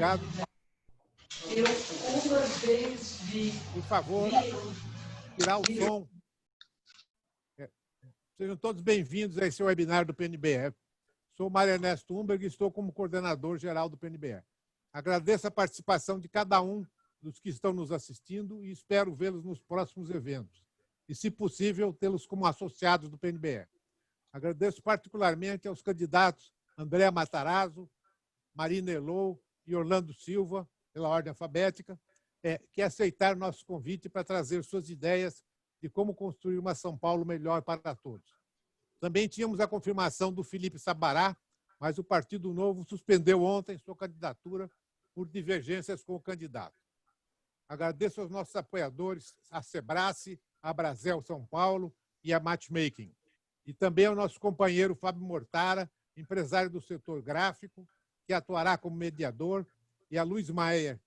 Obrigado. Eu uma vez vi. Por favor, tirar o som. Sejam todos bem-vindos a esse webinar do PNBE. Sou Mário Ernesto Umberg e estou como coordenador geral do PNBE. Agradeço a participação de cada um dos que estão nos assistindo e espero vê-los nos próximos eventos. E, se possível, tê-los como associados do PNBE. Agradeço particularmente aos candidatos André Matarazzo, Marina Elou e Orlando Silva, pela ordem alfabética, que aceitaram nosso convite para trazer suas ideias de como construir uma São Paulo melhor para todos. Também tínhamos a confirmação do Felipe Sabará, mas o Partido Novo suspendeu ontem sua candidatura por divergências com o candidato. Agradeço aos nossos apoiadores, a Sebrae, a Brasel São Paulo e a Matchmaking. E também ao nosso companheiro Fábio Mortara, empresário do setor gráfico, que atuará como mediador, e a Luiz Maier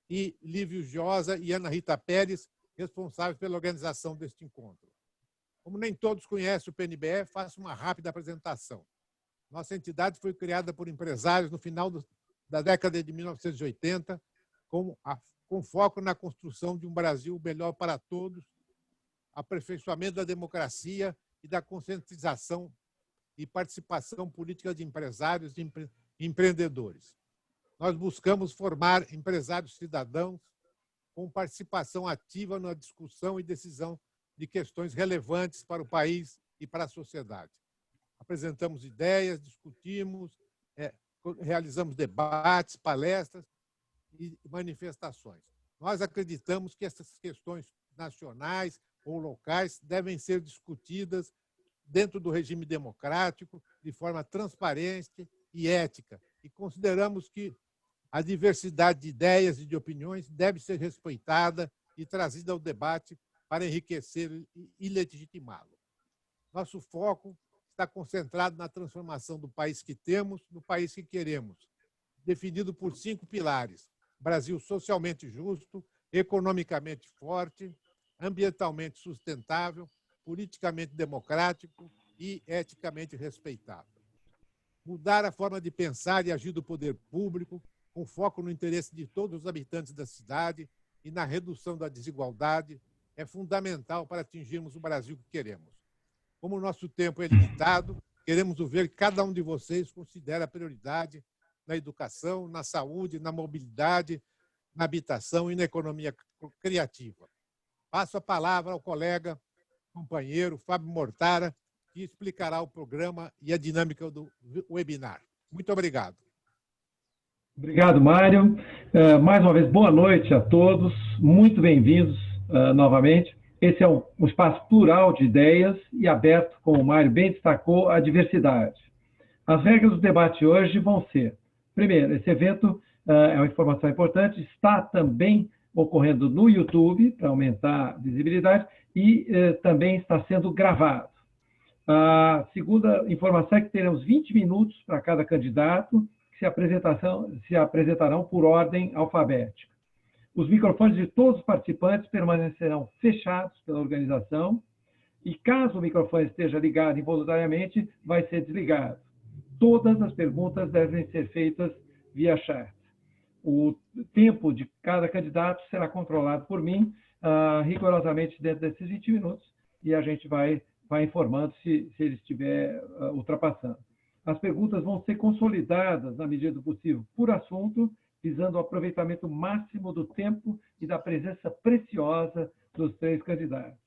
e Lívio Giosa e Ana Rita Pérez, responsáveis pela organização deste encontro. Como nem todos conhecem o PNBE, faço uma rápida apresentação. Nossa entidade foi criada por empresários no final da década de 1980, com foco na construção de um Brasil melhor para todos, aperfeiçoamento da democracia e da conscientização e participação política de empresários e empreendedores. Nós buscamos formar empresários cidadãos com participação ativa na discussão e decisão de questões relevantes para o país e para a sociedade. Apresentamos ideias, discutimos, realizamos debates, palestras e manifestações. Nós acreditamos que essas questões nacionais ou locais devem ser discutidas dentro do regime democrático, de forma transparente e ética, e consideramos que a diversidade de ideias e de opiniões deve ser respeitada e trazida ao debate para enriquecer e legitimá-lo. Nosso foco está concentrado na transformação do país que temos no país que queremos, definido por 5 pilares: Brasil socialmente justo, economicamente forte, ambientalmente sustentável, politicamente democrático e eticamente respeitável. Mudar a forma de pensar e agir do poder público, com foco no interesse de todos os habitantes da cidade e na redução da desigualdade, é fundamental para atingirmos o Brasil que queremos. Como o nosso tempo é limitado, queremos ver que cada um de vocês considera a prioridade na educação, na saúde, na mobilidade, na habitação e na economia criativa. Passo a palavra ao colega, companheiro Fábio Mortara, que explicará o programa e a dinâmica do webinar. Muito obrigado. Obrigado, Mário. Mais uma vez, boa noite a todos. Muito bem-vindos novamente. Esse é um espaço plural de ideias e aberto, como o Mário bem destacou, à diversidade. As regras do debate hoje vão ser: primeiro, esse evento é uma informação importante, está também ocorrendo no YouTube, para aumentar a visibilidade, e também está sendo gravado. A segunda informação é que teremos 20 minutos para cada candidato, que se apresentarão por ordem alfabética. Os microfones de todos os participantes permanecerão fechados pela organização e, caso o microfone esteja ligado involuntariamente, vai ser desligado. Todas as perguntas devem ser feitas via chat. O tempo de cada candidato será controlado por mim, rigorosamente dentro desses 20 minutos, e a gente vai informando se ele estiver ultrapassando. As perguntas vão ser consolidadas, na medida do possível, por assunto, visando o aproveitamento máximo do tempo e da presença preciosa dos 3 candidatos.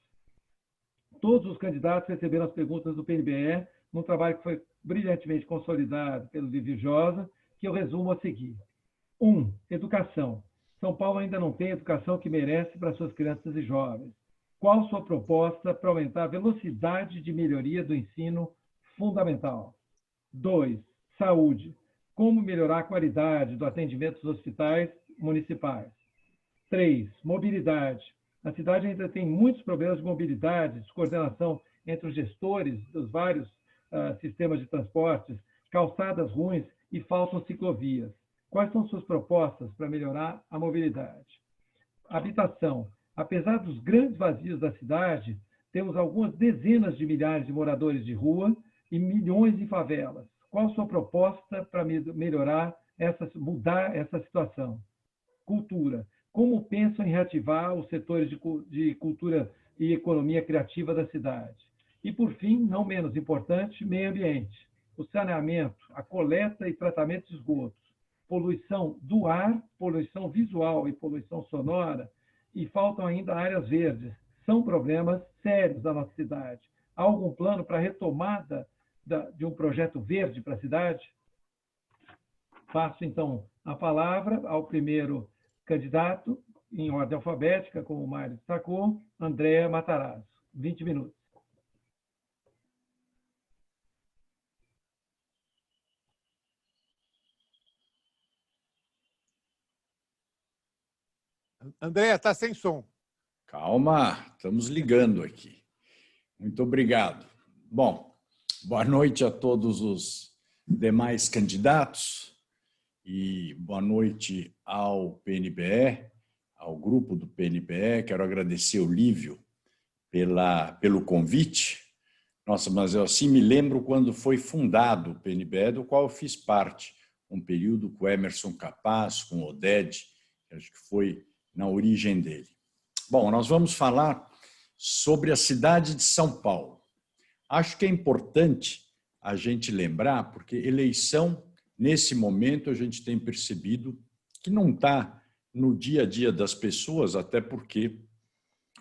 Todos os candidatos receberam as perguntas do PNBE, num trabalho que foi brilhantemente consolidado pelo Lívio Giosa, que eu resumo a seguir. 1. Educação. São Paulo ainda não tem a educação que merece para suas crianças e jovens. Qual sua proposta para aumentar a velocidade de melhoria do ensino fundamental? 2. Saúde. Como melhorar a qualidade do atendimento dos hospitais municipais? 3. Mobilidade. A cidade ainda tem muitos problemas de mobilidade, descoordenação entre os gestores dos vários sistemas de transportes, calçadas ruins e faltam ciclovias. Quais são suas propostas para melhorar a mobilidade? Habitação. Apesar dos grandes vazios da cidade, temos algumas dezenas de milhares de moradores de rua e milhões em favelas. Qual a sua proposta para melhorar mudar essa situação? Cultura. Como pensam em reativar os setores de cultura e economia criativa da cidade? E, por fim, não menos importante, meio ambiente. O saneamento, a coleta e tratamento de esgotos, poluição do ar, poluição visual e poluição sonora, e faltam ainda áreas verdes. São problemas sérios da nossa cidade. Há algum plano para a retomada de um projeto verde para a cidade? Passo, então, a palavra ao primeiro candidato, em ordem alfabética, como o Mário destacou, Andréa Matarazzo. 20 minutos. Andréa, está sem som. Calma, estamos ligando aqui. Muito obrigado. Bom, boa noite a todos os demais candidatos e boa noite ao PNBE, ao grupo do PNBE. Quero agradecer o Lívio pelo convite. Nossa, mas eu assim me lembro quando foi fundado o PNBE, do qual eu fiz parte, um período com o Emerson Capaz, com o Oded, que acho que foi na origem dele. Bom, nós vamos falar sobre a cidade de São Paulo. Acho que é importante a gente lembrar, porque eleição, nesse momento, a gente tem percebido que não está no dia a dia das pessoas, até porque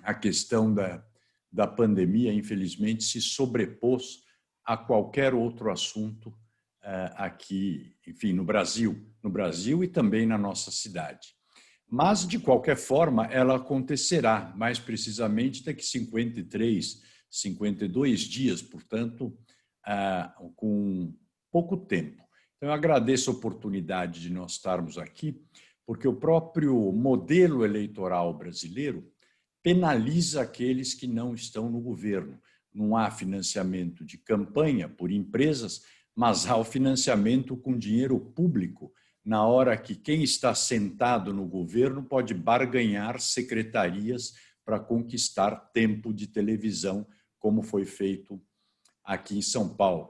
a questão da pandemia, infelizmente, se sobrepôs a qualquer outro assunto aqui, enfim, no Brasil e também na nossa cidade. Mas, de qualquer forma, ela acontecerá, mais precisamente daqui 53, 52 dias, portanto, com pouco tempo. Então, eu agradeço a oportunidade de nós estarmos aqui, porque o próprio modelo eleitoral brasileiro penaliza aqueles que não estão no governo. Não há financiamento de campanha por empresas, mas há o financiamento com dinheiro público, na hora que quem está sentado no governo pode barganhar secretarias para conquistar tempo de televisão, como foi feito aqui em São Paulo.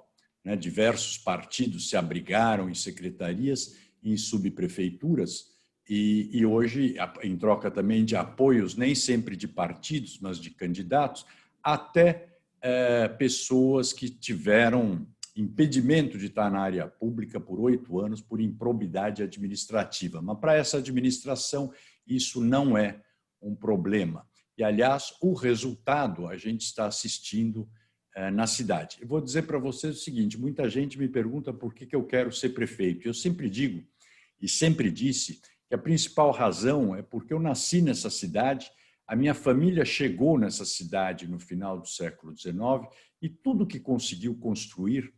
Diversos partidos se abrigaram em secretarias e em subprefeituras e hoje, em troca também de apoios, nem sempre de partidos, mas de candidatos, até pessoas que tiveram impedimento de estar na área pública por 8 anos por improbidade administrativa. Mas para essa administração isso não é um problema. E, aliás, o resultado a gente está assistindo na cidade. Eu vou dizer para vocês o seguinte, muita gente me pergunta por que eu quero ser prefeito. Eu sempre digo e sempre disse que a principal razão é porque eu nasci nessa cidade, a minha família chegou nessa cidade no final do século XIX e tudo que conseguiu construir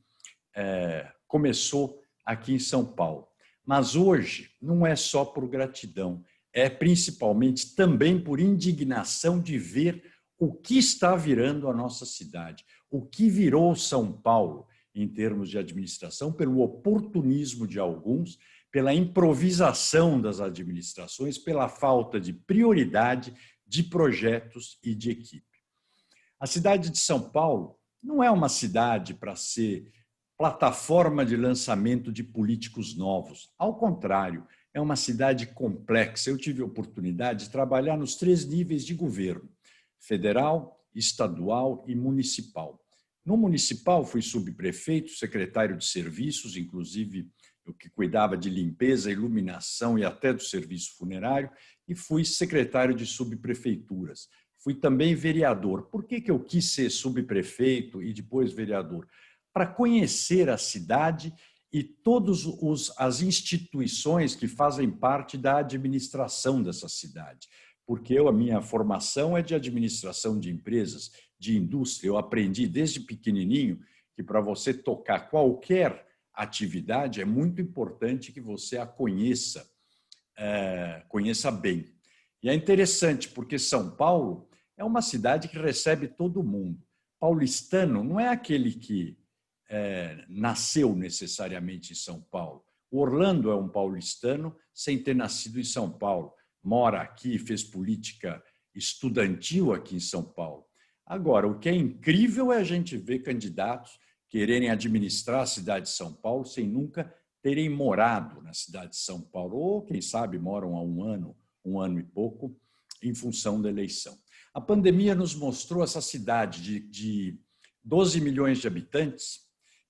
começou aqui em São Paulo. Mas hoje não é só por gratidão, é principalmente também por indignação de ver o que está virando a nossa cidade, o que virou São Paulo em termos de administração, pelo oportunismo de alguns, pela improvisação das administrações, pela falta de prioridade, de projetos e de equipe. A cidade de São Paulo não é uma cidade para ser plataforma de lançamento de políticos novos. Ao contrário, é uma cidade complexa. Eu tive a oportunidade de trabalhar nos 3 níveis de governo, federal, estadual e municipal. No municipal, fui subprefeito, secretário de serviços, inclusive eu que cuidava de limpeza, iluminação e até do serviço funerário, e fui secretário de subprefeituras. Fui também vereador. Por que eu quis ser subprefeito e depois vereador? Para conhecer a cidade e todas as instituições que fazem parte da administração dessa cidade. Porque a minha formação é de administração de empresas, de indústria. Eu aprendi desde pequenininho que para você tocar qualquer atividade é muito importante que você a conheça bem. E é interessante porque São Paulo é uma cidade que recebe todo mundo. Paulistano não é aquele que nasceu necessariamente em São Paulo. O Orlando é um paulistano sem ter nascido em São Paulo. Mora aqui, fez política estudantil aqui em São Paulo. Agora, o que é incrível é a gente ver candidatos quererem administrar a cidade de São Paulo sem nunca terem morado na cidade de São Paulo, ou, quem sabe, moram há um ano e pouco, em função da eleição. A pandemia nos mostrou essa cidade de 12 milhões de habitantes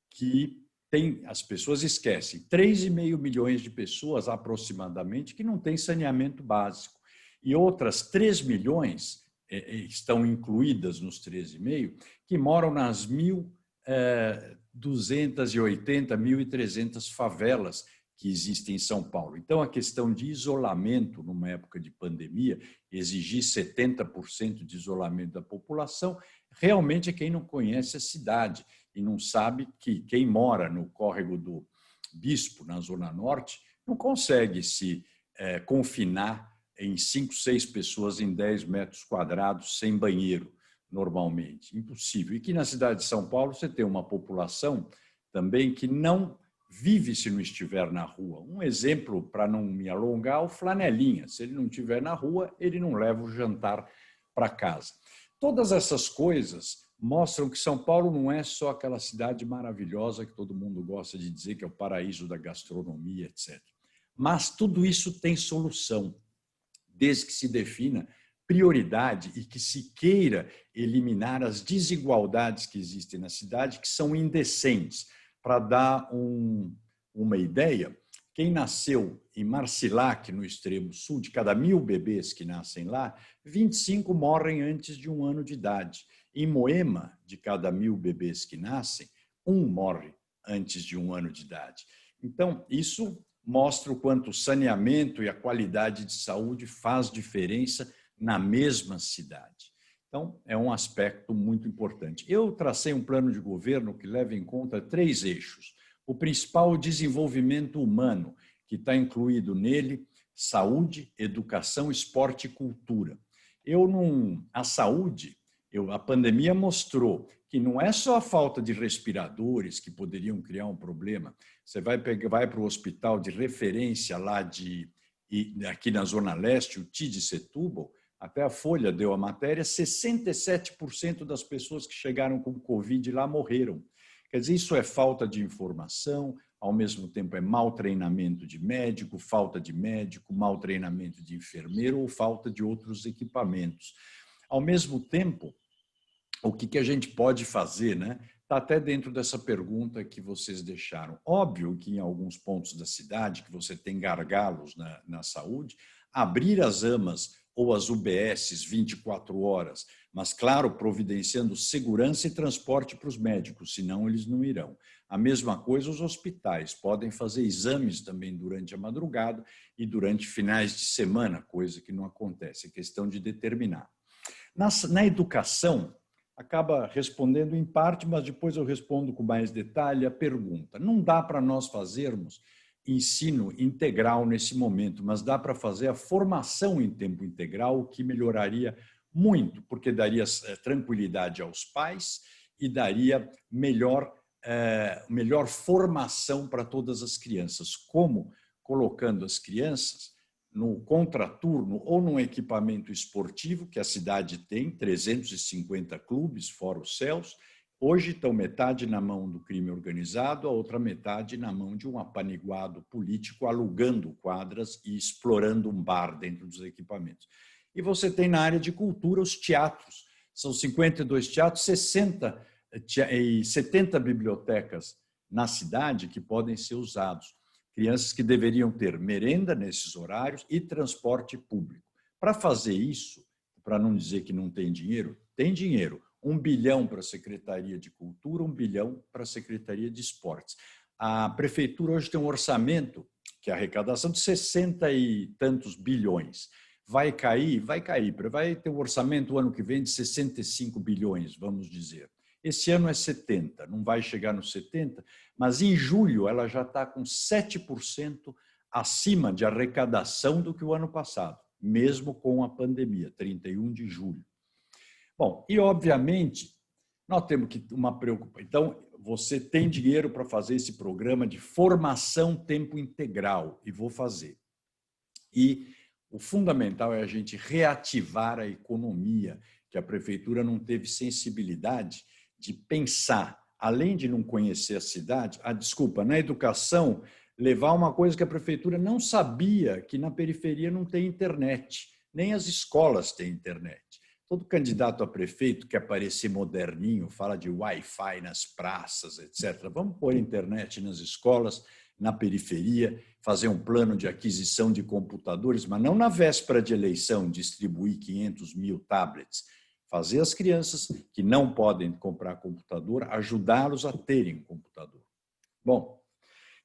que tem, as pessoas esquecem, 3,5 milhões de pessoas aproximadamente que não têm saneamento básico. E outras 3 milhões estão incluídas nos 13,5, que moram nas 1.280, 1.300 favelas que existem em São Paulo. Então, a questão de isolamento numa época de pandemia, exigir 70% de isolamento da população, realmente é quem não conhece a cidade e não sabe que quem mora no córrego do Bispo, na Zona Norte, não consegue se confinar em 5, 6 pessoas em 10 metros quadrados sem banheiro, normalmente. Impossível. E que na cidade de São Paulo você tem uma população também que não vive se não estiver na rua. Um exemplo, para não me alongar, o flanelinha. Se ele não estiver na rua, ele não leva o jantar para casa. Todas essas coisas mostram que São Paulo não é só aquela cidade maravilhosa que todo mundo gosta de dizer que é o paraíso da gastronomia, etc. Mas tudo isso tem solução, desde que se defina prioridade e que se queira eliminar as desigualdades que existem na cidade, que são indecentes. Para dar uma ideia, quem nasceu em Marcilac, no extremo sul, de cada 1.000 bebês que nascem lá, 25 morrem antes de 1 ano de idade. Em Moema, de cada 1.000 bebês que nascem, 1 morre antes de 1 ano de idade. Então, isso mostra o quanto o saneamento e a qualidade de saúde faz diferença na mesma cidade. Então, é um aspecto muito importante. Eu tracei um plano de governo que leva em conta 3 eixos. O principal, o desenvolvimento humano, que está incluído nele saúde, educação, esporte e cultura. A saúde, a pandemia mostrou que não é só a falta de respiradores que poderiam criar um problema. Você vai para o hospital de referência lá aqui na Zona Leste, o TID Setúbal, até a Folha deu a matéria, 67% das pessoas que chegaram com Covid lá morreram. Quer dizer, isso é falta de informação, ao mesmo tempo é mau treinamento de médico, falta de médico, mau treinamento de enfermeiro ou falta de outros equipamentos. Ao mesmo tempo, o que a gente pode fazer, né? Está até dentro dessa pergunta que vocês deixaram. Óbvio que em alguns pontos da cidade, que você tem gargalos na saúde, abrir as AMAs ou as UBSs 24 horas, mas, claro, providenciando segurança e transporte para os médicos, senão eles não irão. A mesma coisa os hospitais, podem fazer exames também durante a madrugada e durante finais de semana, coisa que não acontece, é questão de determinar. Na educação, acaba respondendo em parte, mas depois eu respondo com mais detalhe a pergunta. Não dá para nós fazermos ensino integral nesse momento, mas dá para fazer a formação em tempo integral, o que melhoraria muito, porque daria tranquilidade aos pais e daria melhor formação para todas as crianças, como colocando as crianças no contraturno ou num equipamento esportivo, que a cidade tem, 350 clubes, fora os céus. Hoje estão metade na mão do crime organizado, a outra metade na mão de um apaniguado político alugando quadras e explorando um bar dentro dos equipamentos. E você tem na área de cultura os teatros. São 52 teatros, 70 bibliotecas na cidade que podem ser usados. Crianças que deveriam ter merenda nesses horários e transporte público. Para fazer isso, para não dizer que não tem dinheiro, tem dinheiro. 1 bilhão para a Secretaria de Cultura, 1 bilhão para a Secretaria de Esportes. A Prefeitura hoje tem um orçamento, que é a arrecadação de 60 e tantos bilhões. Vai cair, vai ter um orçamento o ano que vem de 65 bilhões, vamos dizer. Esse ano é 70, não vai chegar nos 70, mas em julho ela já está com 7% acima de arrecadação do que o ano passado, mesmo com a pandemia, 31 de julho. Bom, e obviamente, nós temos que uma preocupação. Então, você tem dinheiro para fazer esse programa de formação tempo integral, e vou fazer. E o fundamental é a gente reativar a economia, que a prefeitura não teve sensibilidade de pensar, além de não conhecer a cidade, na educação, levar uma coisa que a prefeitura não sabia, que na periferia não tem internet, nem as escolas têm internet. Todo candidato a prefeito quer parecer moderninho, fala de Wi-Fi nas praças, etc. Vamos pôr internet nas escolas, na periferia, fazer um plano de aquisição de computadores, mas não na véspera de eleição, distribuir 500 mil tablets. Fazer as crianças que não podem comprar computador, ajudá-los a terem um computador. Bom,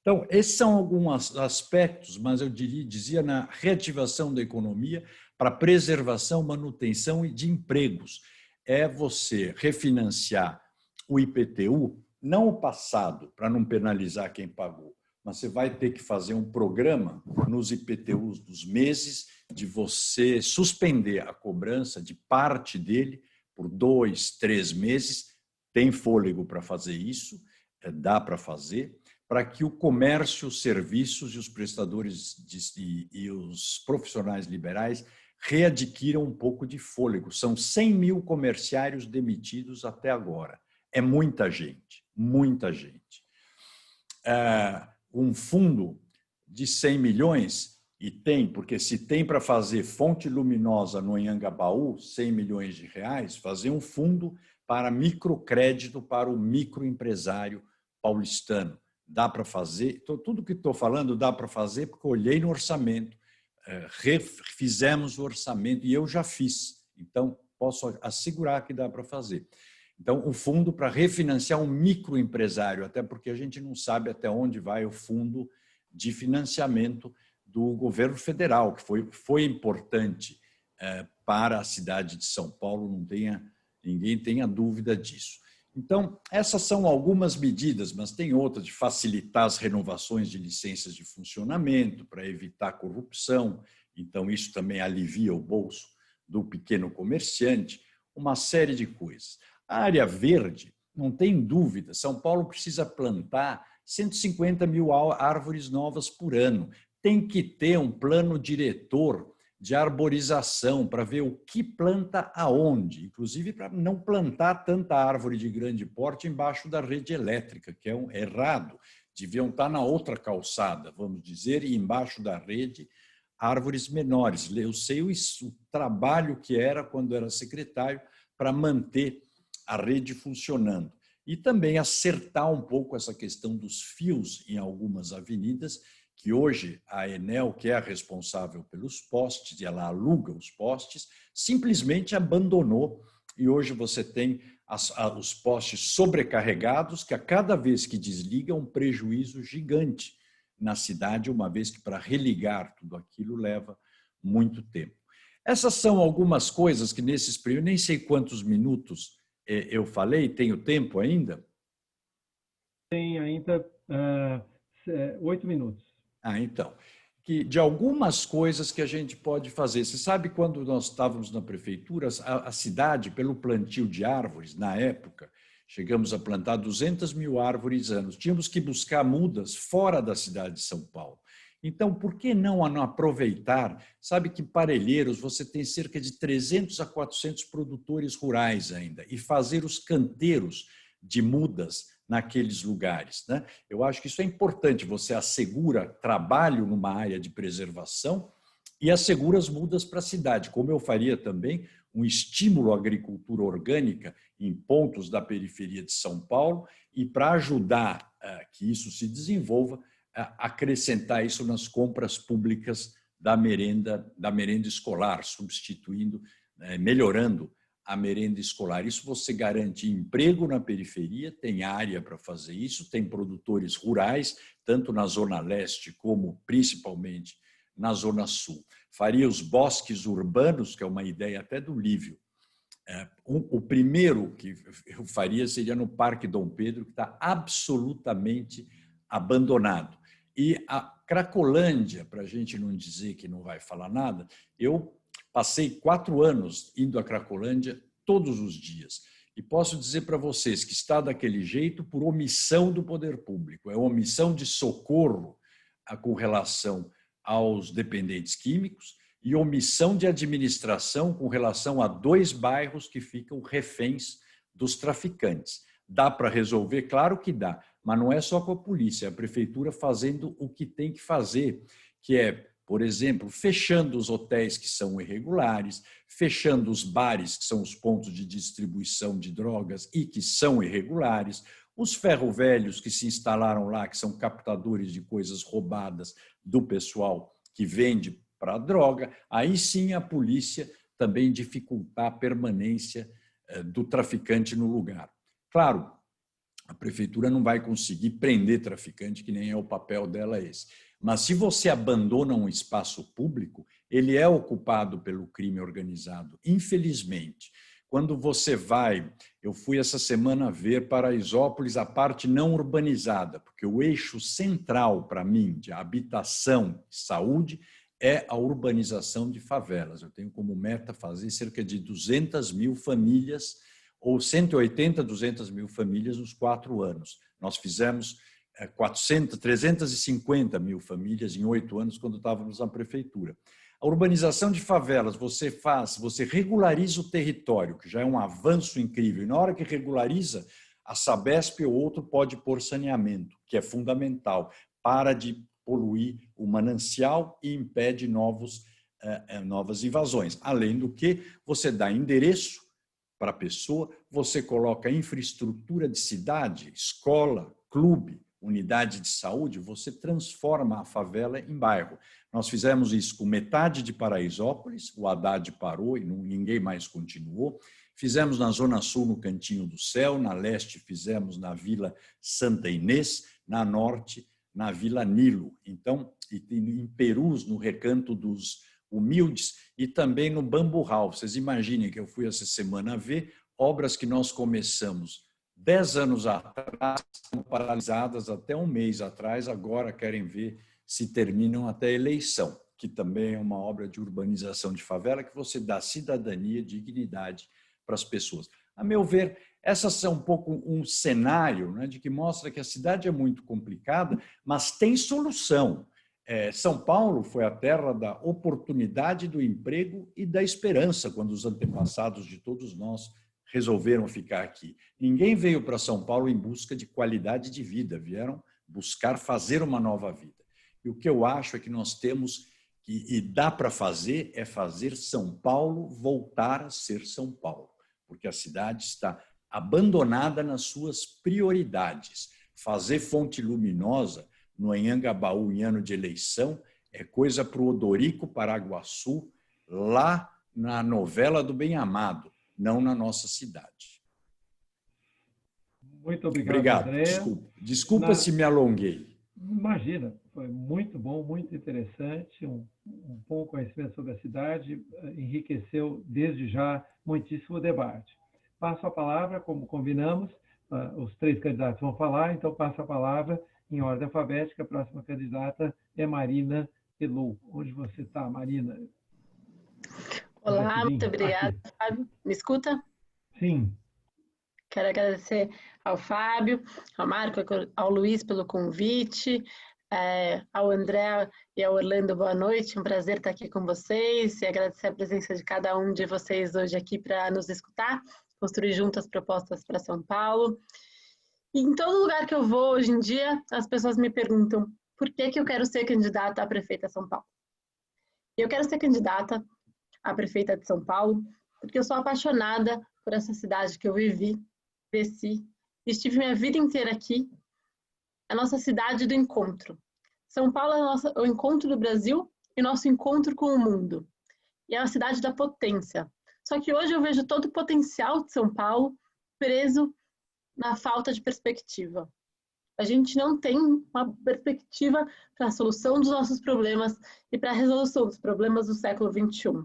então, esses são alguns aspectos, mas eu dizia na reativação da economia para preservação, manutenção e de empregos. É você refinanciar o IPTU, não o passado, para não penalizar quem pagou, mas você vai ter que fazer um programa nos IPTUs dos meses de você suspender a cobrança de parte dele por 2, 3 meses. Tem fôlego para fazer isso, dá para fazer, para que o comércio, os serviços e os prestadores e os profissionais liberais readquiram um pouco de fôlego. São 100 mil comerciários demitidos até agora. É muita gente, muita gente. Um fundo de 100 milhões, e tem, porque se tem para fazer fonte luminosa no Anhangabaú, 100 milhões de reais, fazer um fundo para microcrédito para o microempresário paulistano. Dá para fazer, tudo que estou falando dá para fazer, porque olhei no orçamento, refizemos o orçamento e eu já fiz, então posso assegurar que dá para fazer. Então, o fundo para refinanciar um microempresário, até porque a gente não sabe até onde vai o fundo de financiamento do governo federal, que foi importante para a cidade de São Paulo, ninguém tenha dúvida disso. Então, essas são algumas medidas, mas tem outras de facilitar as renovações de licenças de funcionamento para evitar corrupção, então isso também alivia o bolso do pequeno comerciante, uma série de coisas. A área verde, não tem dúvida, São Paulo precisa plantar 150 mil árvores novas por ano. Tem que ter um plano diretor de arborização para ver o que planta aonde, inclusive para não plantar tanta árvore de grande porte embaixo da rede elétrica, que é errado. Deviam estar na outra calçada, vamos dizer, e embaixo da rede, árvores menores. Eu sei o trabalho que era quando era secretário para manter a rede funcionando. E também acertar um pouco essa questão dos fios em algumas avenidas, que hoje a Enel, que é a responsável pelos postes, e ela aluga os postes, simplesmente abandonou. E hoje você tem os postes sobrecarregados, que a cada vez que desliga é um prejuízo gigante na cidade, uma vez que para religar tudo aquilo leva muito tempo. Essas são algumas coisas que nesses períodos, nem sei quantos minutos eu falei, tenho tempo ainda? Tem ainda 8 minutos. Então, que de algumas coisas que a gente pode fazer. Você sabe, quando nós estávamos na prefeitura, a cidade, pelo plantio de árvores, na época, chegamos a plantar 200 mil árvores anos. Tínhamos que buscar mudas fora da cidade de São Paulo. Então, por que não aproveitar? Sabe que Parelheiros você tem cerca de 300 a 400 produtores rurais ainda, e fazer os canteiros de mudas naqueles lugares, né? Eu acho que isso é importante. Você assegura trabalho numa área de preservação e assegura as mudas para a cidade, como eu faria também um estímulo à agricultura orgânica em pontos da periferia de São Paulo, e para ajudar que isso se desenvolva, acrescentar isso nas compras públicas da merenda escolar, substituindo, melhorando a merenda escolar. Isso você garante emprego na periferia, tem área para fazer isso, tem produtores rurais, tanto na Zona Leste como principalmente na Zona Sul. Faria os bosques urbanos, que é uma ideia até do Lívio. O primeiro que eu faria seria no Parque Dom Pedro, que está absolutamente abandonado. E a Cracolândia, para a gente não dizer que não vai falar nada, eu passei 4 anos indo à Cracolândia todos os dias. E posso dizer para vocês que está daquele jeito por omissão do poder público. É omissão de socorro com relação aos dependentes químicos e omissão de administração com relação a 2 bairros que ficam reféns dos traficantes. Dá para resolver? Claro que dá, Mas não é só com a polícia, é a prefeitura fazendo o que tem que fazer, que é, por exemplo, fechando os hotéis que são irregulares, fechando os bares, que são os pontos de distribuição de drogas e que são irregulares, os ferro-velhos que se instalaram lá, que são captadores de coisas roubadas do pessoal que vende para a droga, aí sim a polícia também dificultar a permanência do traficante no lugar. Claro, a prefeitura não vai conseguir prender traficante, que nem é o papel dela esse. Mas se você abandona um espaço público, ele é ocupado pelo crime organizado, infelizmente. Quando você vai, eu fui essa semana ver Paraisópolis, a parte não urbanizada, porque o eixo central para mim de habitação e saúde é a urbanização de favelas. Eu tenho como meta fazer cerca de 200 mil famílias, ou 180, 200 mil famílias nos 4 anos. Nós fizemos 350 mil famílias em 8 anos, quando estávamos na prefeitura. A urbanização de favelas, você regulariza o território, que já é um avanço incrível. E na hora que regulariza, a Sabesp ou outro pode pôr saneamento, que é fundamental, para de poluir o manancial e impede novas invasões. Além do que, você dá endereço para a pessoa, você coloca infraestrutura de cidade, escola, clube, unidade de saúde, você transforma a favela em bairro. Nós fizemos isso com metade de Paraisópolis, o Haddad parou e ninguém mais continuou. Fizemos na Zona Sul, no Cantinho do Céu, na Leste fizemos na Vila Santa Inês, na Norte, na Vila Nilo. Então, em Perus, no Recanto dos Humildes, e também no Bamburral. Vocês imaginem que eu fui essa semana ver obras que nós começamos 10 anos atrás, estão paralisadas até um mês atrás, agora querem ver se terminam até a eleição, que também é uma obra de urbanização de favela, que você dá cidadania, dignidade para as pessoas. A meu ver, essas são um pouco um cenário, né, de que mostra que a cidade é muito complicada, mas tem solução. São Paulo foi a terra da oportunidade, do emprego e da esperança, quando os antepassados de todos nós resolveram ficar aqui. Ninguém veio para São Paulo em busca de qualidade de vida, vieram buscar fazer uma nova vida. E o que eu acho é que nós temos, e dá para fazer, é fazer São Paulo voltar a ser São Paulo, porque a cidade está abandonada nas suas prioridades. Fazer Fonte Luminosa no Anhangabaú em ano de eleição é coisa para o Odorico Paraguaçu, lá na novela do Bem Amado, não na nossa cidade. Muito obrigado, André. Desculpa se me alonguei. Imagina, foi muito bom, muito interessante, um bom conhecimento sobre a cidade, enriqueceu desde já muitíssimo o debate. Passo a palavra, como combinamos, os 3 candidatos vão falar, então passo a palavra em ordem alfabética. A próxima candidata é Marina Elou. Onde você está, Marina? Olá, muito obrigada, Fábio. Me escuta? Sim. Quero agradecer ao Fábio, ao Marco, ao Luiz pelo convite, ao André e ao Orlando, boa noite. Um prazer estar aqui com vocês e agradecer a presença de cada um de vocês hoje aqui para nos escutar, construir juntas propostas para São Paulo. E em todo lugar que eu vou hoje em dia, as pessoas me perguntam por que eu quero ser candidata a prefeita de São Paulo. E eu quero ser candidata a prefeita de São Paulo porque eu sou apaixonada por essa cidade que eu vivi, cresci, estive minha vida inteira aqui, a nossa cidade do encontro. São Paulo é o encontro do Brasil e nosso encontro com o mundo. E é a cidade da potência. Só que hoje eu vejo todo o potencial de São Paulo preso na falta de perspectiva. A gente não tem uma perspectiva para a solução dos nossos problemas e para a resolução dos problemas do século XXI.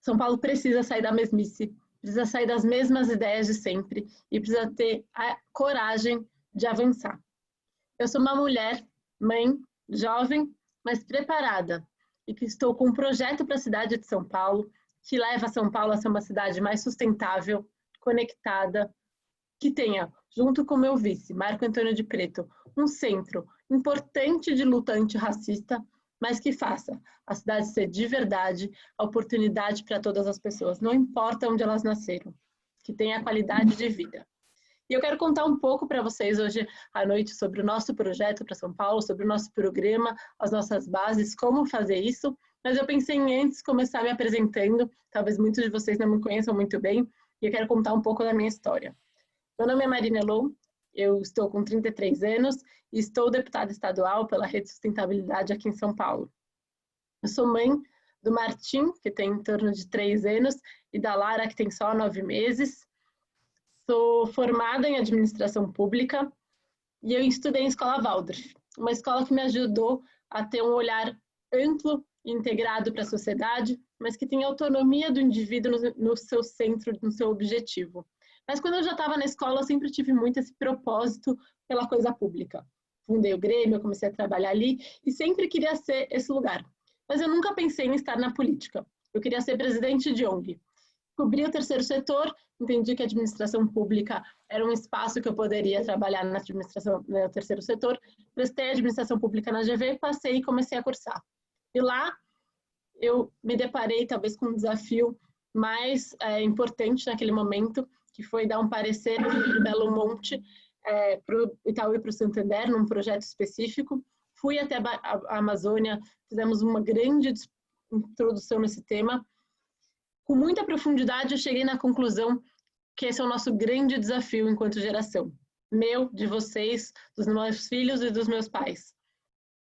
São Paulo precisa sair da mesmice, precisa sair das mesmas ideias de sempre e precisa ter a coragem de avançar. Eu sou uma mulher, mãe, jovem, mas preparada e que estou com um projeto para a cidade de São Paulo que leva São Paulo a ser uma cidade mais sustentável, conectada, que tenha, junto com meu vice, Marco Antônio de Preto, um centro importante de luta antirracista, mas que faça a cidade ser de verdade a oportunidade para todas as pessoas, não importa onde elas nasceram, que tenha qualidade de vida. E eu quero contar um pouco para vocês hoje à noite sobre o nosso projeto para São Paulo, sobre o nosso programa, as nossas bases, como fazer isso. Mas eu pensei em antes começar me apresentando, talvez muitos de vocês não me conheçam muito bem, e eu quero contar um pouco da minha história. Meu nome é Marina Elon, eu estou com 33 anos e estou deputada estadual pela Rede Sustentabilidade aqui em São Paulo. Eu sou mãe do Martim, que tem em torno de 3 anos, e da Lara, que tem só 9 meses. Sou formada em administração pública e eu estudei em escola Waldorf, uma escola que me ajudou a ter um olhar amplo e integrado para a sociedade, mas que tem autonomia do indivíduo no seu centro, no seu objetivo. Mas quando eu já estava na escola, eu sempre tive muito esse propósito pela coisa pública. Fundei o Grêmio, eu comecei a trabalhar ali e sempre queria ser esse lugar. Mas eu nunca pensei em estar na política. Eu queria ser presidente de ONG. Descobri o terceiro setor, entendi que a administração pública era um espaço que eu poderia trabalhar na administração, no terceiro setor. Prestei administração pública na GV, passei e comecei a cursar. E lá eu me deparei talvez com um desafio mais importante naquele momento, que foi dar um parecer sobre Belo Monte para o Itaú e para o Santander, num projeto específico. Fui até a Amazônia, fizemos uma grande introdução nesse tema. Com muita profundidade, eu cheguei na conclusão que esse é o nosso grande desafio enquanto geração. Meu, de vocês, dos meus filhos e dos meus pais.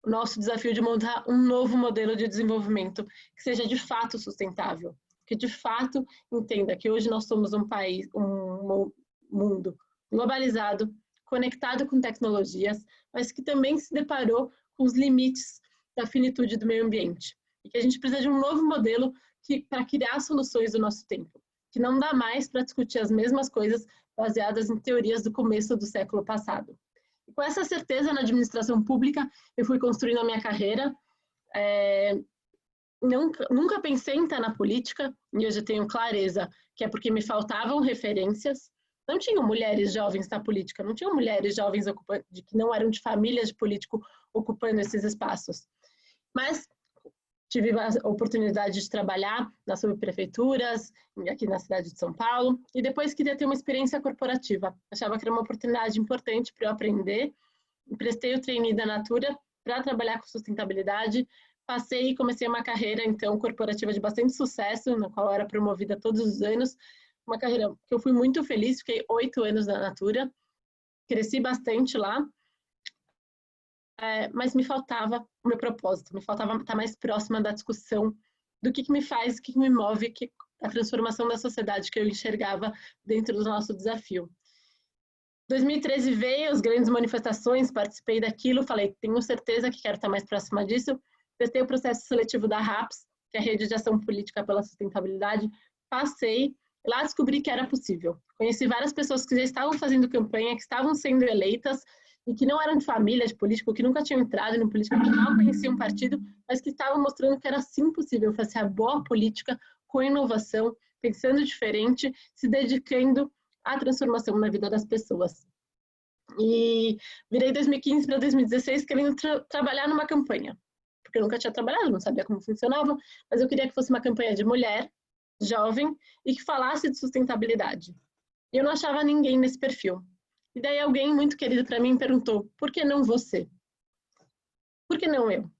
O nosso desafio de montar um novo modelo de desenvolvimento que seja de fato sustentável, que de fato entenda que hoje nós somos um país, um mundo globalizado, conectado com tecnologias, mas que também se deparou com os limites da finitude do meio ambiente. E que a gente precisa de um novo modelo para criar soluções do nosso tempo, que não dá mais para discutir as mesmas coisas baseadas em teorias do começo do século passado. E com essa certeza na administração pública, eu fui construindo a minha carreira. Nunca pensei em estar na política, e hoje eu tenho clareza que é porque me faltavam referências. Não tinham mulheres jovens na política, não tinham mulheres jovens que não eram de famílias de político ocupando esses espaços. Mas tive a oportunidade de trabalhar nas subprefeituras, aqui na cidade de São Paulo, e depois queria ter uma experiência corporativa. Achava que era uma oportunidade importante para eu aprender. Prestei o trainee da Natura para trabalhar com sustentabilidade. Passei e comecei uma carreira, então, corporativa de bastante sucesso, na qual eu era promovida todos os anos. Uma carreira que eu fui muito feliz, fiquei 8 anos na Natura, cresci bastante lá. Mas me faltava o meu propósito, me faltava estar mais próxima da discussão do que me faz, o que me move, a transformação da sociedade que eu enxergava dentro do nosso desafio. 2013 veio, as grandes manifestações, participei daquilo, falei, tenho certeza que quero estar mais próxima disso. Prestei o processo seletivo da RAPS, que é a Rede de Ação Política pela Sustentabilidade, passei, lá descobri que era possível. Conheci várias pessoas que já estavam fazendo campanha, que estavam sendo eleitas, e que não eram de família de político, que nunca tinham entrado no político, que não conheciam um partido, mas que estavam mostrando que era sim possível fazer a boa política com inovação, pensando diferente, se dedicando à transformação na vida das pessoas. E virei 2015 para 2016 querendo trabalhar numa campanha, porque eu nunca tinha trabalhado, não sabia como funcionava, mas eu queria que fosse uma campanha de mulher, jovem, e que falasse de sustentabilidade. E eu não achava ninguém nesse perfil. E daí alguém muito querido para mim perguntou, por que não você? Por que não eu?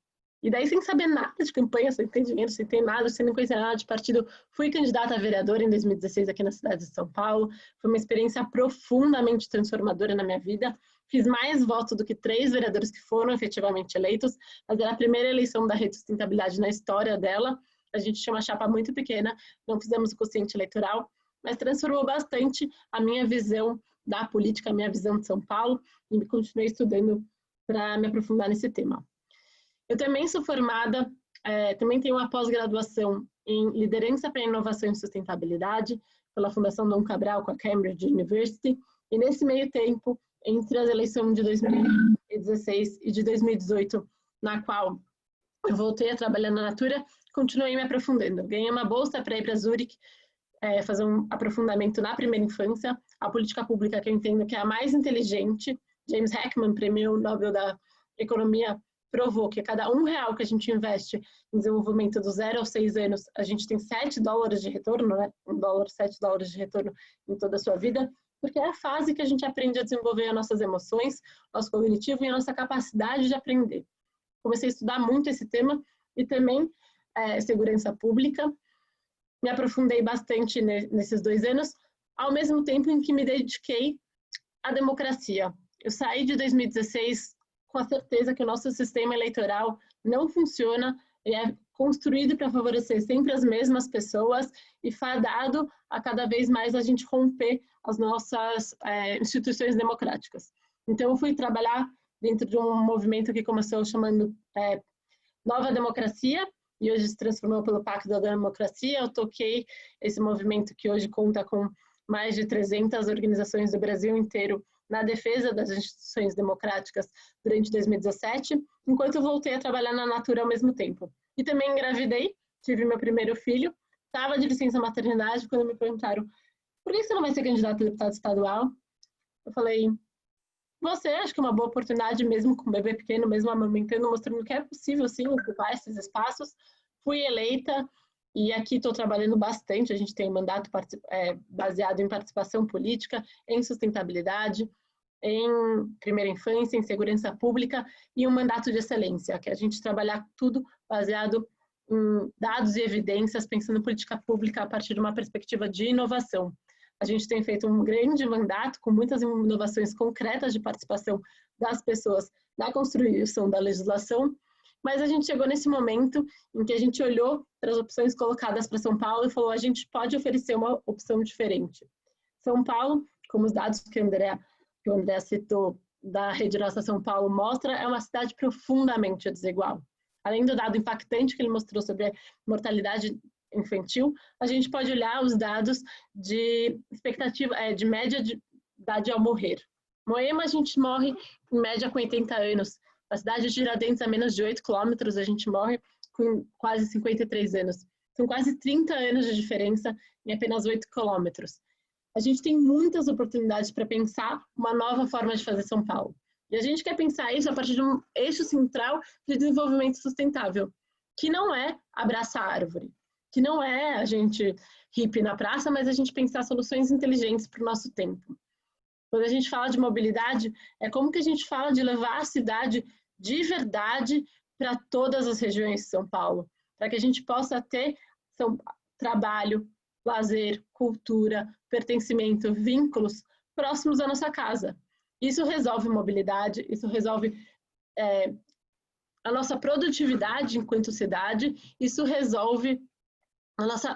E daí, sem saber nada de campanha, sem ter dinheiro, sem ter nada, sem não conhecer nada de partido, fui candidata a vereadora em 2016 aqui na cidade de São Paulo. Foi uma experiência profundamente transformadora na minha vida. Fiz mais votos do que 3 vereadores que foram efetivamente eleitos, mas era a primeira eleição da Rede Sustentabilidade na história dela. A gente tinha uma chapa muito pequena, não fizemos o quociente eleitoral, mas transformou bastante a minha visão da política, a minha visão de São Paulo, e continuei estudando para me aprofundar nesse tema. Eu também sou formada, também tenho uma pós-graduação em liderança para inovação e sustentabilidade, pela Fundação Dom Cabral com a Cambridge University, e nesse meio tempo, entre as eleições de 2016 e de 2018, na qual eu voltei a trabalhar na Natura, continuei me aprofundando. Ganhei uma bolsa para ir para Zurique, fazer um aprofundamento na primeira infância, a política pública que eu entendo que é a mais inteligente. James Heckman, prêmio Nobel da Economia, provou que a cada R$1 que a gente investe em desenvolvimento dos 0 aos 6 anos, a gente tem $7 de retorno, né? $1, $7 de retorno em toda a sua vida. porque é a fase que a gente aprende a desenvolver as nossas emoções, nosso cognitivo e a nossa capacidade de aprender. Comecei a estudar muito esse tema e também segurança pública. Me aprofundei bastante nesses 2 anos, ao mesmo tempo em que me dediquei à democracia. Eu saí de 2016 com a certeza que o nosso sistema eleitoral não funciona e é construído para favorecer sempre as mesmas pessoas e fadado a cada vez mais a gente romper as nossas instituições democráticas. Então, eu fui trabalhar dentro de um movimento que começou chamando Nova Democracia, e hoje se transformou pelo Pacto da Democracia. Eu toquei esse movimento que hoje conta com mais de 300 organizações do Brasil inteiro na defesa das instituições democráticas durante 2017, enquanto eu voltei a trabalhar na Natura ao mesmo tempo. E também engravidei, tive meu primeiro filho, estava de licença maternidade, quando me perguntaram por que você não vai ser candidato a deputado estadual? Eu falei, você acha que é uma boa oportunidade, mesmo com um bebê pequeno, mesmo amamentando, mostrando que é possível, sim, ocupar esses espaços. Fui eleita e aqui estou trabalhando bastante. A gente tem um mandato baseado em participação política, em sustentabilidade, em primeira infância, em segurança pública e um mandato de excelência, que é a gente trabalhar tudo baseado em dados e evidências, pensando em política pública a partir de uma perspectiva de inovação. A gente tem feito um grande mandato com muitas inovações concretas de participação das pessoas na construção da legislação, mas a gente chegou nesse momento em que a gente olhou para as opções colocadas para São Paulo e falou, a gente pode oferecer uma opção diferente. São Paulo, como os dados que o André citou da Rede Nossa São Paulo mostra, é uma cidade profundamente desigual. Além do dado impactante que ele mostrou sobre a mortalidade infantil, a gente pode olhar os dados de expectativa, de média de idade ao morrer. Moema, a gente morre em média com 80 anos. A cidade de Tiradentes, a menos de 8 quilômetros, a gente morre com quase 53 anos. São quase 30 anos de diferença em apenas 8 quilômetros. A gente tem muitas oportunidades para pensar uma nova forma de fazer São Paulo. E a gente quer pensar isso a partir de um eixo central de desenvolvimento sustentável, que não é abraçar a árvore, que não é a gente hippie na praça, mas a gente pensar soluções inteligentes para o nosso tempo. Quando a gente fala de mobilidade, é como que a gente fala de levar a cidade de verdade para todas as regiões de São Paulo, para que a gente possa ter trabalho, lazer, cultura, pertencimento, vínculos próximos da nossa casa. Isso resolve mobilidade, isso resolve a nossa produtividade enquanto cidade, isso resolve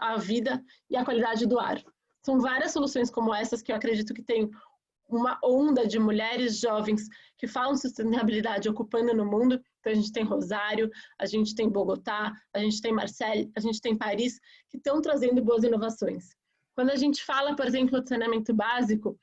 a vida e a qualidade do ar. São várias soluções como essas que eu acredito que tem uma onda de mulheres jovens que falam sustentabilidade ocupando no mundo. Então, a gente tem Rosário, a gente tem Bogotá, a gente tem Marseille, a gente tem Paris, que estão trazendo boas inovações. Quando a gente fala, por exemplo, de saneamento básico,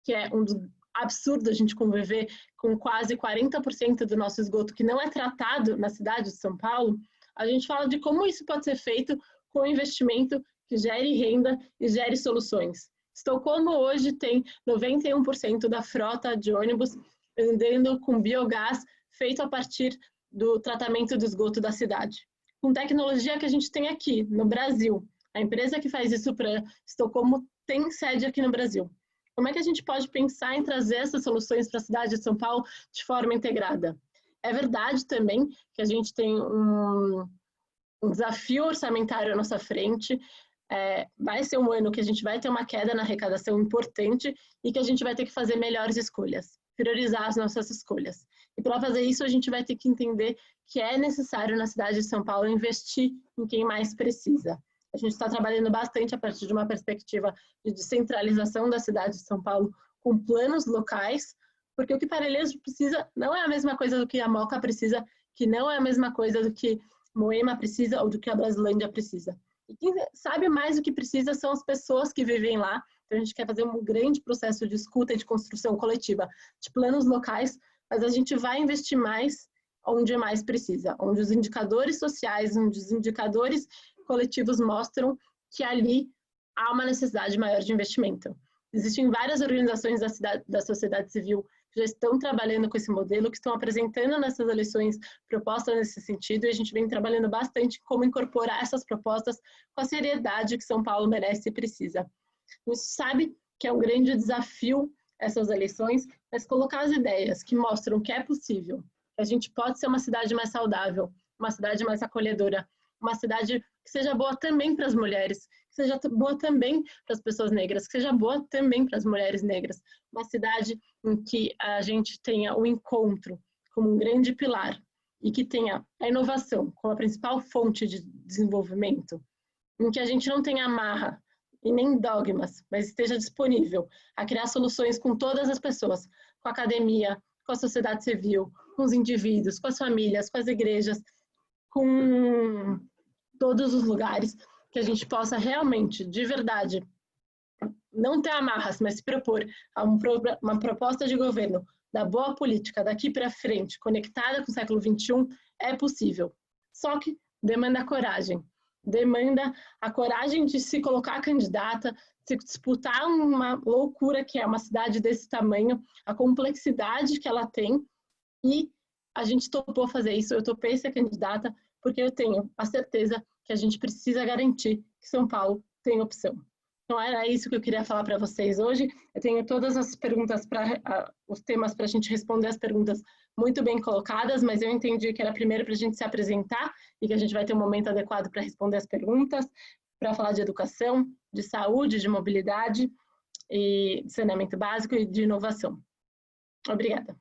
que é um absurdo a gente conviver com quase 40% do nosso esgoto que não é tratado na cidade de São Paulo, a gente fala de como isso pode ser feito com investimento que gere renda e gere soluções. Estocolmo hoje tem 91% da frota de ônibus andando com biogás feito a partir do tratamento do esgoto da cidade. Com tecnologia que a gente tem aqui no Brasil, a empresa que faz isso para Estocolmo tem sede aqui no Brasil. Como é que a gente pode pensar em trazer essas soluções para a cidade de São Paulo de forma integrada? É verdade também que a gente tem um desafio orçamentário à nossa frente. Vai ser um ano que a gente vai ter uma queda na arrecadação importante e que a gente vai ter que fazer melhores escolhas, priorizar as nossas escolhas. E para fazer isso, a gente vai ter que entender que é necessário na cidade de São Paulo investir em quem mais precisa. A gente está trabalhando bastante a partir de uma perspectiva de descentralização da cidade de São Paulo com planos locais, porque o que Parelheiros precisa não é a mesma coisa do que a Moca precisa, que não é a mesma coisa do que Moema precisa ou do que a Brasilândia precisa. E quem sabe mais o que precisa são as pessoas que vivem lá. Então, a gente quer fazer um grande processo de escuta e de construção coletiva de planos locais, mas a gente vai investir mais onde mais precisa, onde os indicadores sociais, onde os indicadores coletivos mostram que ali há uma necessidade maior de investimento. Existem várias organizações da sociedade civil que já estão trabalhando com esse modelo, que estão apresentando nessas eleições propostas nesse sentido, e a gente vem trabalhando bastante em como incorporar essas propostas com a seriedade que São Paulo merece e precisa. A gente sabe que é um grande desafio essas eleições, mas colocar as ideias que mostram que é possível, que a gente pode ser uma cidade mais saudável, uma cidade mais acolhedora, uma cidade que seja boa também para as mulheres, que seja boa também para as pessoas negras, que seja boa também para as mulheres negras, uma cidade em que a gente tenha o encontro como um grande pilar e que tenha a inovação como a principal fonte de desenvolvimento, em que a gente não tenha amarra e nem dogmas, mas esteja disponível a criar soluções com todas as pessoas, com a academia, com a sociedade civil, com os indivíduos, com as famílias, com as igrejas, com todos os lugares, que a gente possa realmente, de verdade, não ter amarras, mas se propor a uma proposta de governo da boa política daqui para frente, conectada com o século XXI, é possível. Só que demanda coragem. Demanda a coragem de se colocar candidata, se disputar uma loucura que é uma cidade desse tamanho, a complexidade que ela tem, e a gente topou fazer isso, eu topei ser candidata, porque eu tenho a certeza que a gente precisa garantir que São Paulo tem opção. Então, era isso que eu queria falar para vocês hoje. Eu tenho todas as perguntas, os temas para a gente responder as perguntas muito bem colocadas, mas eu entendi que era primeiro para a gente se apresentar e que a gente vai ter um momento adequado para responder as perguntas, para falar de educação, de saúde, de mobilidade, e de saneamento básico e de inovação. Obrigada.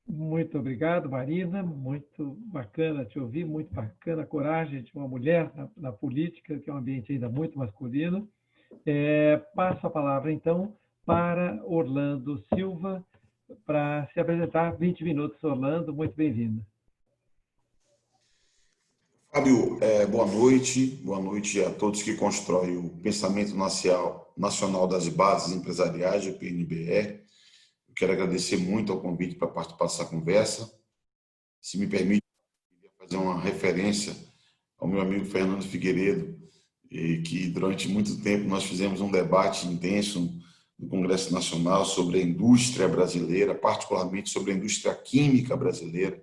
Muito obrigado, Marina. Muito bacana te ouvir, muito bacana a coragem de uma mulher na política, que é um ambiente ainda muito masculino. Passo a palavra, então, para Orlando Silva, para se apresentar. 20 minutos, Orlando, muito bem-vindo. Fábio, boa noite a todos que constroem o pensamento nacional das bases empresariais, o PNBE. Eu quero agradecer muito ao convite para participar dessa conversa. Se me permite, eu queria fazer uma referência ao meu amigo Fernando Figueiredo, que durante muito tempo nós fizemos um debate intenso no Congresso Nacional sobre a indústria brasileira, particularmente sobre a indústria química brasileira,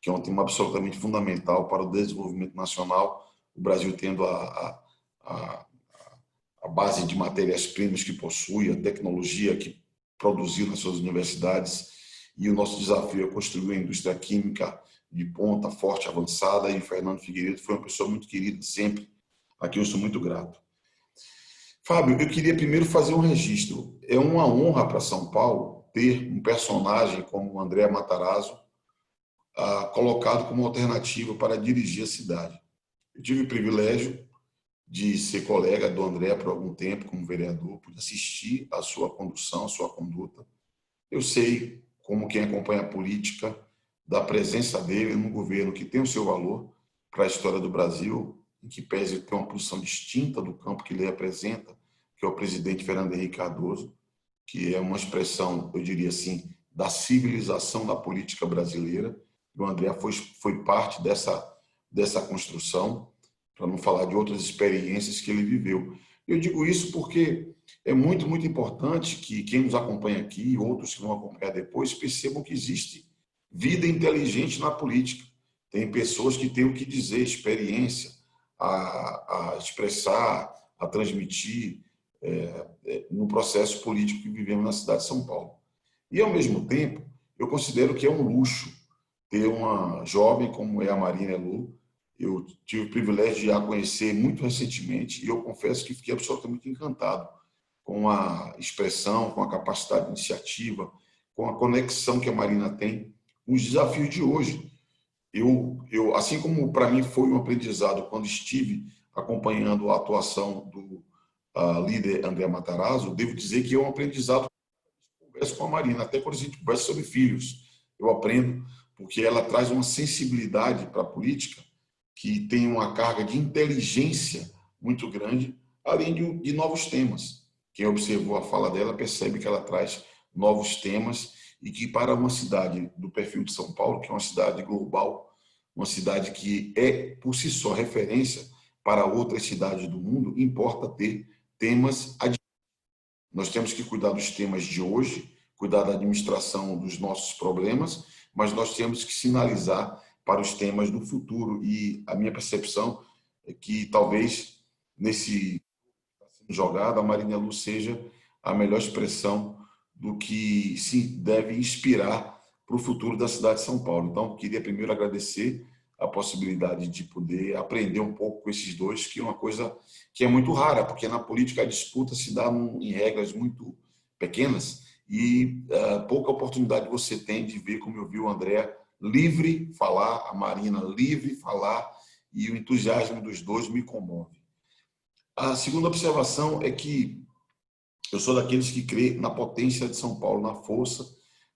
que é um tema absolutamente fundamental para o desenvolvimento nacional, o Brasil tendo a base de matérias-primas que possui, a tecnologia que produziu nas suas universidades, e o nosso desafio é construir uma indústria química de ponta, forte, avançada, e o Fernando Figueiredo foi uma pessoa muito querida sempre, a quem eu sou muito grato. Fábio, eu queria primeiro fazer um registro. É uma honra para São Paulo ter um personagem como o André Matarazzo colocado como alternativa para dirigir a cidade. Eu tive o privilégio de ser colega do André por algum tempo como vereador, pude assistir à sua condução, à sua conduta. Eu sei, como quem acompanha a política, da presença dele no governo que tem o seu valor para a história do Brasil, em que pese ter uma posição distinta do campo que ele representa, que é o presidente Fernando Henrique Cardoso, que é uma expressão, eu diria assim, da civilização da política brasileira. O André foi parte dessa construção, para não falar de outras experiências que ele viveu. Eu digo isso porque é muito, muito importante que quem nos acompanha aqui e outros que vão acompanhar depois percebam que existe vida inteligente na política. Tem pessoas que têm o que dizer, experiência, a expressar, a transmitir no processo político que vivemos na cidade de São Paulo. E, ao mesmo tempo, eu considero que é um luxo ter uma jovem como é a Marina Elu. Eu tive o privilégio de a conhecer muito recentemente e eu confesso que fiquei absolutamente encantado com a expressão, com a capacidade de iniciativa, com a conexão que a Marina tem com os desafios de hoje. Eu, assim como para mim foi um aprendizado quando estive acompanhando a atuação do líder André Matarazzo, devo dizer que é um aprendizado converso com a Marina, até quando a gente conversa sobre filhos, eu aprendo, porque ela traz uma sensibilidade para a política que tem uma carga de inteligência muito grande, além de novos temas. Quem observou a fala dela percebe que ela traz novos temas e que para uma cidade do perfil de São Paulo, que é uma cidade global, uma cidade que é, por si só, referência para outras cidades do mundo, importa ter temas. Nós temos que cuidar dos temas de hoje, cuidar da administração dos nossos problemas, mas nós temos que sinalizar para os temas do futuro. E a minha percepção é que talvez nesse jogado a Marina Elu seja a melhor expressão do que se deve inspirar para o futuro da cidade de São Paulo. Então, queria primeiro agradecer a possibilidade de poder aprender um pouco com esses dois, que é uma coisa que é muito rara, porque na política a disputa se dá em regras muito pequenas e pouca oportunidade você tem de ver, como eu vi o André livre falar, a Marina livre falar, e o entusiasmo dos dois me comove. A segunda observação é que eu sou daqueles que crê na potência de São Paulo, na força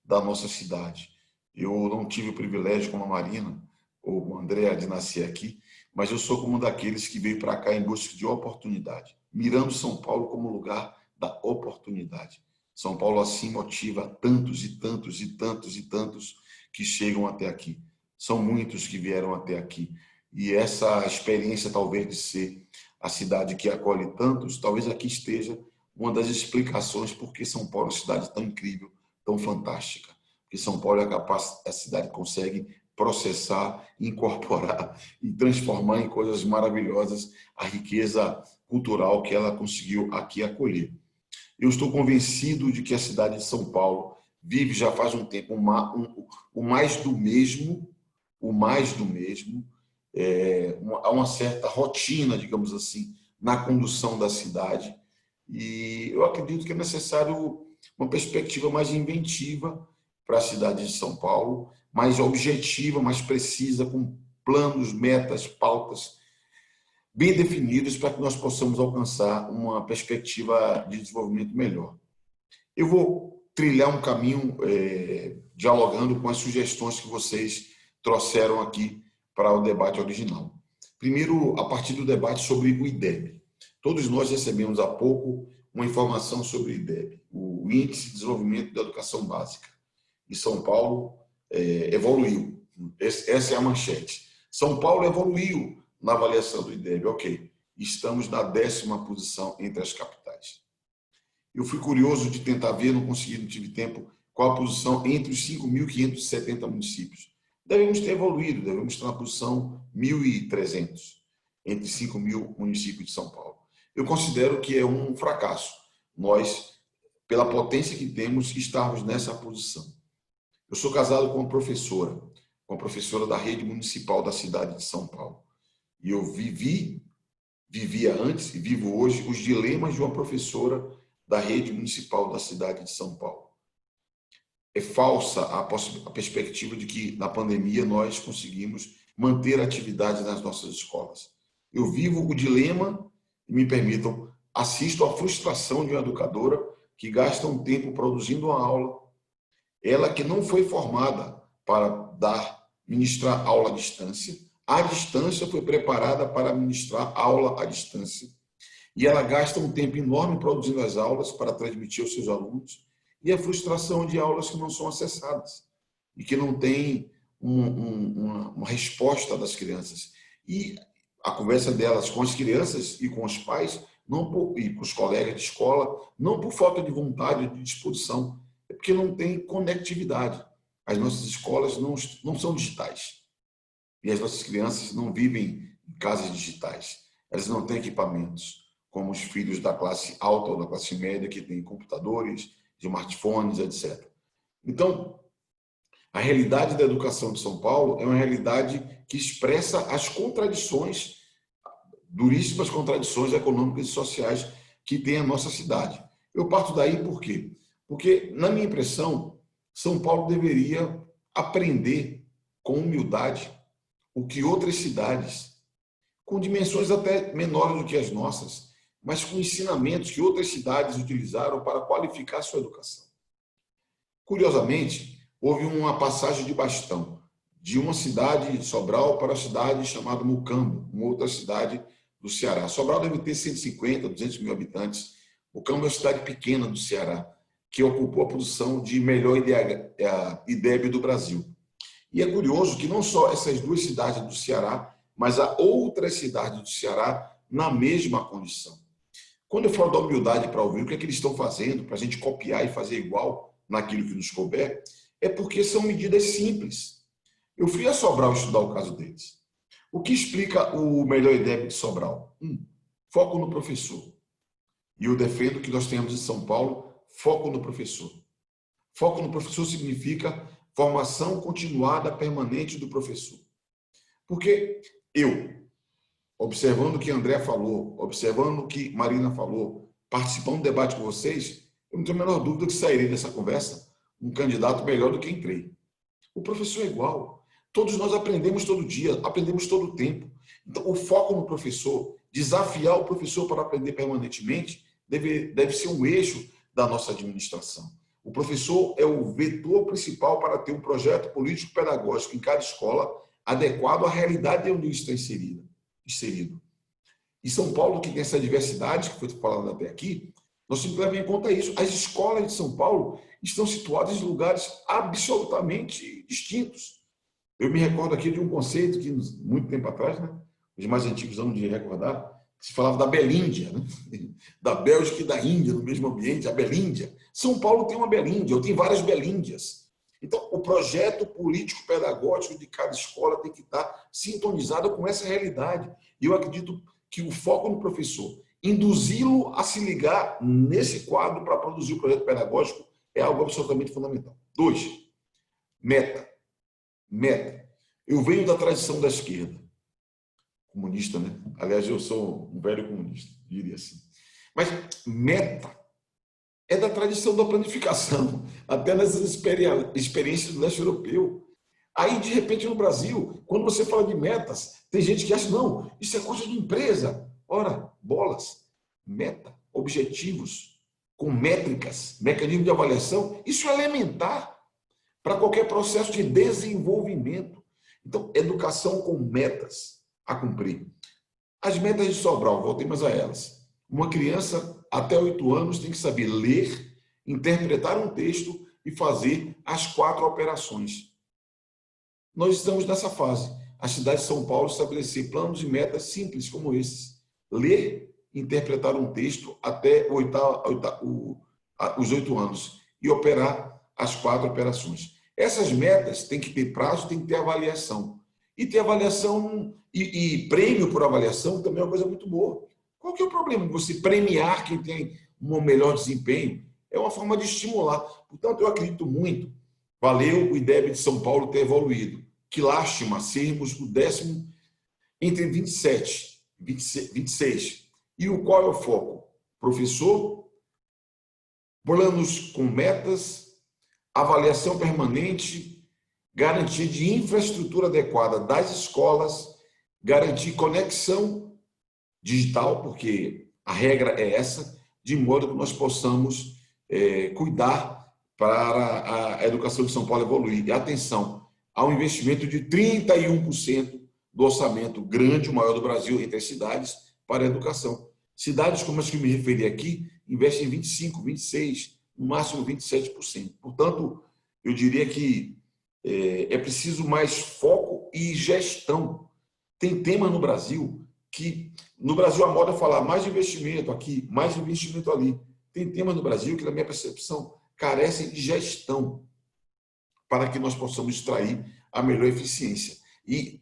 da nossa cidade. Eu não tive o privilégio, como a Marina ou o André, de nascer aqui, mas eu sou como um daqueles que veio para cá em busca de oportunidade, mirando São Paulo como lugar da oportunidade. São Paulo assim motiva tantos e tantos e tantos e tantos que chegam até aqui. São muitos que vieram até aqui. E essa experiência, talvez, de ser a cidade que acolhe tantos, talvez aqui esteja uma das explicações por que São Paulo é uma cidade tão incrível, tão fantástica. Porque São Paulo é capaz, a cidade consegue processar, incorporar e transformar em coisas maravilhosas a riqueza cultural que ela conseguiu aqui acolher. Eu estou convencido de que a cidade de São Paulo vive já faz um tempo o mais do mesmo, há uma certa rotina, digamos assim, na condução da cidade, e eu acredito que é necessário uma perspectiva mais inventiva para a cidade de São Paulo, mais objetiva, mais precisa, com planos, metas, pautas bem definidos para que nós possamos alcançar uma perspectiva de desenvolvimento melhor. Eu vou trilhar um caminho dialogando com as sugestões que vocês trouxeram aqui para o debate original. Primeiro, a partir do debate sobre o IDEB. Todos nós recebemos há pouco uma informação sobre o IDEB, o Índice de Desenvolvimento da Educação Básica. E São Paulo evoluiu. Essa é a manchete. São Paulo evoluiu na avaliação do IDEB. Ok, estamos na 10ª posição entre as capitais. Eu fui curioso de tentar ver, não consegui, não tive tempo, qual a posição entre os 5.570 municípios. Devemos ter evoluído, devemos estar na posição 1.300 entre 5.000 municípios de São Paulo. Eu considero que é um fracasso nós, pela potência que temos, estarmos nessa posição. Eu sou casado com uma professora da rede municipal da cidade de São Paulo. E eu vivia antes e vivo hoje os dilemas de uma professora da rede municipal da cidade de São Paulo. É falsa a perspectiva de que, na pandemia, nós conseguimos manter atividades nas nossas escolas. Eu vivo o dilema, e me permitam, assisto à frustração de uma educadora que gasta um tempo produzindo uma aula, ela que não foi formada para ministrar aula à distância, a distância foi preparada para ministrar aula à distância, e ela gasta um tempo enorme produzindo as aulas para transmitir aos seus alunos, e a frustração de aulas que não são acessadas e que não tem uma resposta das crianças. E a conversa delas com as crianças e com os pais, e com os colegas de escola, não por falta de vontade, de disposição, é porque não tem conectividade. As nossas escolas não são digitais. E as nossas crianças não vivem em casas digitais. Elas não têm equipamentos, como os filhos da classe alta ou da classe média, que têm computadores, smartphones, etc. Então, a realidade da educação de São Paulo é uma realidade que expressa as contradições, duríssimas contradições econômicas e sociais que tem a nossa cidade. Eu parto daí por quê? Porque, na minha impressão, São Paulo deveria aprender com humildade o que outras cidades, com dimensões até menores do que as nossas, mas com ensinamentos que outras cidades utilizaram para qualificar sua educação. Curiosamente, houve uma passagem de bastão de uma cidade de Sobral para a cidade chamada Mucambo, uma outra cidade do Ceará. Sobral deve ter 150, 200 mil habitantes. Mucambo é uma cidade pequena do Ceará, que ocupou a posição de melhor IDEB do Brasil. E é curioso que não só essas duas cidades do Ceará, mas há outras cidades do Ceará na mesma condição. Quando eu falo da humildade para ouvir o que é que eles estão fazendo para a gente copiar e fazer igual naquilo que nos couber, é porque são medidas simples. Eu fui a Sobral estudar o caso deles. O que explica o melhor IDEB de Sobral? Foco no professor. E eu defendo que nós tenhamos em São Paulo foco no professor. Foco no professor significa formação continuada permanente do professor. Porque eu, observando o que André falou, observando o que Marina falou, participando do debate com vocês, eu não tenho a menor dúvida que sairei dessa conversa um candidato melhor do que entrei. O professor é igual. Todos nós aprendemos todo dia, aprendemos todo o tempo. Então, o foco no professor, desafiar o professor para aprender permanentemente, deve ser um eixo da nossa administração. O professor é o vetor principal para ter um projeto político-pedagógico em cada escola adequado à realidade onde está inserido. E São Paulo, que tem essa diversidade, que foi falado até aqui, nós temos que levar em conta isso. As escolas de São Paulo estão situadas em lugares absolutamente distintos. Eu me recordo aqui de um conceito que, muito tempo atrás, né, os mais antigos vão de recordar, que se falava da Belíndia, né? Da Bélgica e da Índia no mesmo ambiente, a Belíndia. São Paulo tem uma Belíndia, ou tem várias Belíndias. Então, o projeto político-pedagógico de cada escola tem que estar sintonizado com essa realidade. E eu acredito que o foco no professor, induzi-lo a se ligar nesse quadro para produzir o projeto pedagógico, é algo absolutamente fundamental. 2, meta. Eu venho da tradição da esquerda. Comunista, né? Aliás, eu sou um velho comunista, diria assim. Mas meta é da tradição da planificação, até nessas experiências do leste europeu. Aí, de repente, no Brasil, quando você fala de metas, tem gente que acha, não, isso é coisa de empresa. Ora, bolas, meta, objetivos, com métricas, mecanismo de avaliação, isso é elementar para qualquer processo de desenvolvimento. Então, educação com metas a cumprir. As metas de Sobral, voltemos a elas. Uma criança até 8 anos tem que saber ler, interpretar um texto e fazer as 4 operações. Nós estamos nessa fase. A cidade de São Paulo estabelecer planos e metas simples como esses. Ler, interpretar um texto até os 8 anos e operar as 4 operações. Essas metas têm que ter prazo, tem que ter avaliação. E ter avaliação e prêmio por avaliação também é uma coisa muito boa. Qual que é o problema de você premiar quem tem um melhor desempenho? É uma forma de estimular. Portanto, eu acredito muito. Valeu o IDEB de São Paulo ter evoluído. Que lástima sermos o 10º entre 26. E qual é o foco? Professor, planos com metas, avaliação permanente, garantia de infraestrutura adequada das escolas, garantir conexão digital, porque a regra é essa, de modo que nós possamos cuidar para a educação de São Paulo evoluir. E atenção, há um investimento de 31% do orçamento grande, o maior do Brasil, entre as cidades, para a educação. Cidades como as que me referi aqui, investem 25%, 26%, no máximo 27%. Portanto, eu diria que é preciso mais foco e gestão. Tem tema no Brasil que, no Brasil, a moda é falar mais investimento aqui, mais investimento ali. Tem tema no Brasil que, na minha percepção, carecem de gestão para que nós possamos extrair a melhor eficiência. E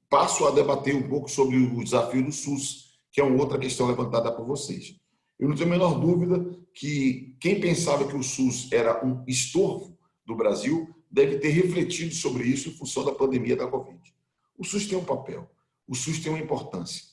passo a debater um pouco sobre o desafio do SUS, que é uma outra questão levantada por vocês. Eu não tenho a menor dúvida que quem pensava que o SUS era um estorvo do Brasil deve ter refletido sobre isso em função da pandemia da Covid. O SUS tem um papel, o SUS tem uma importância.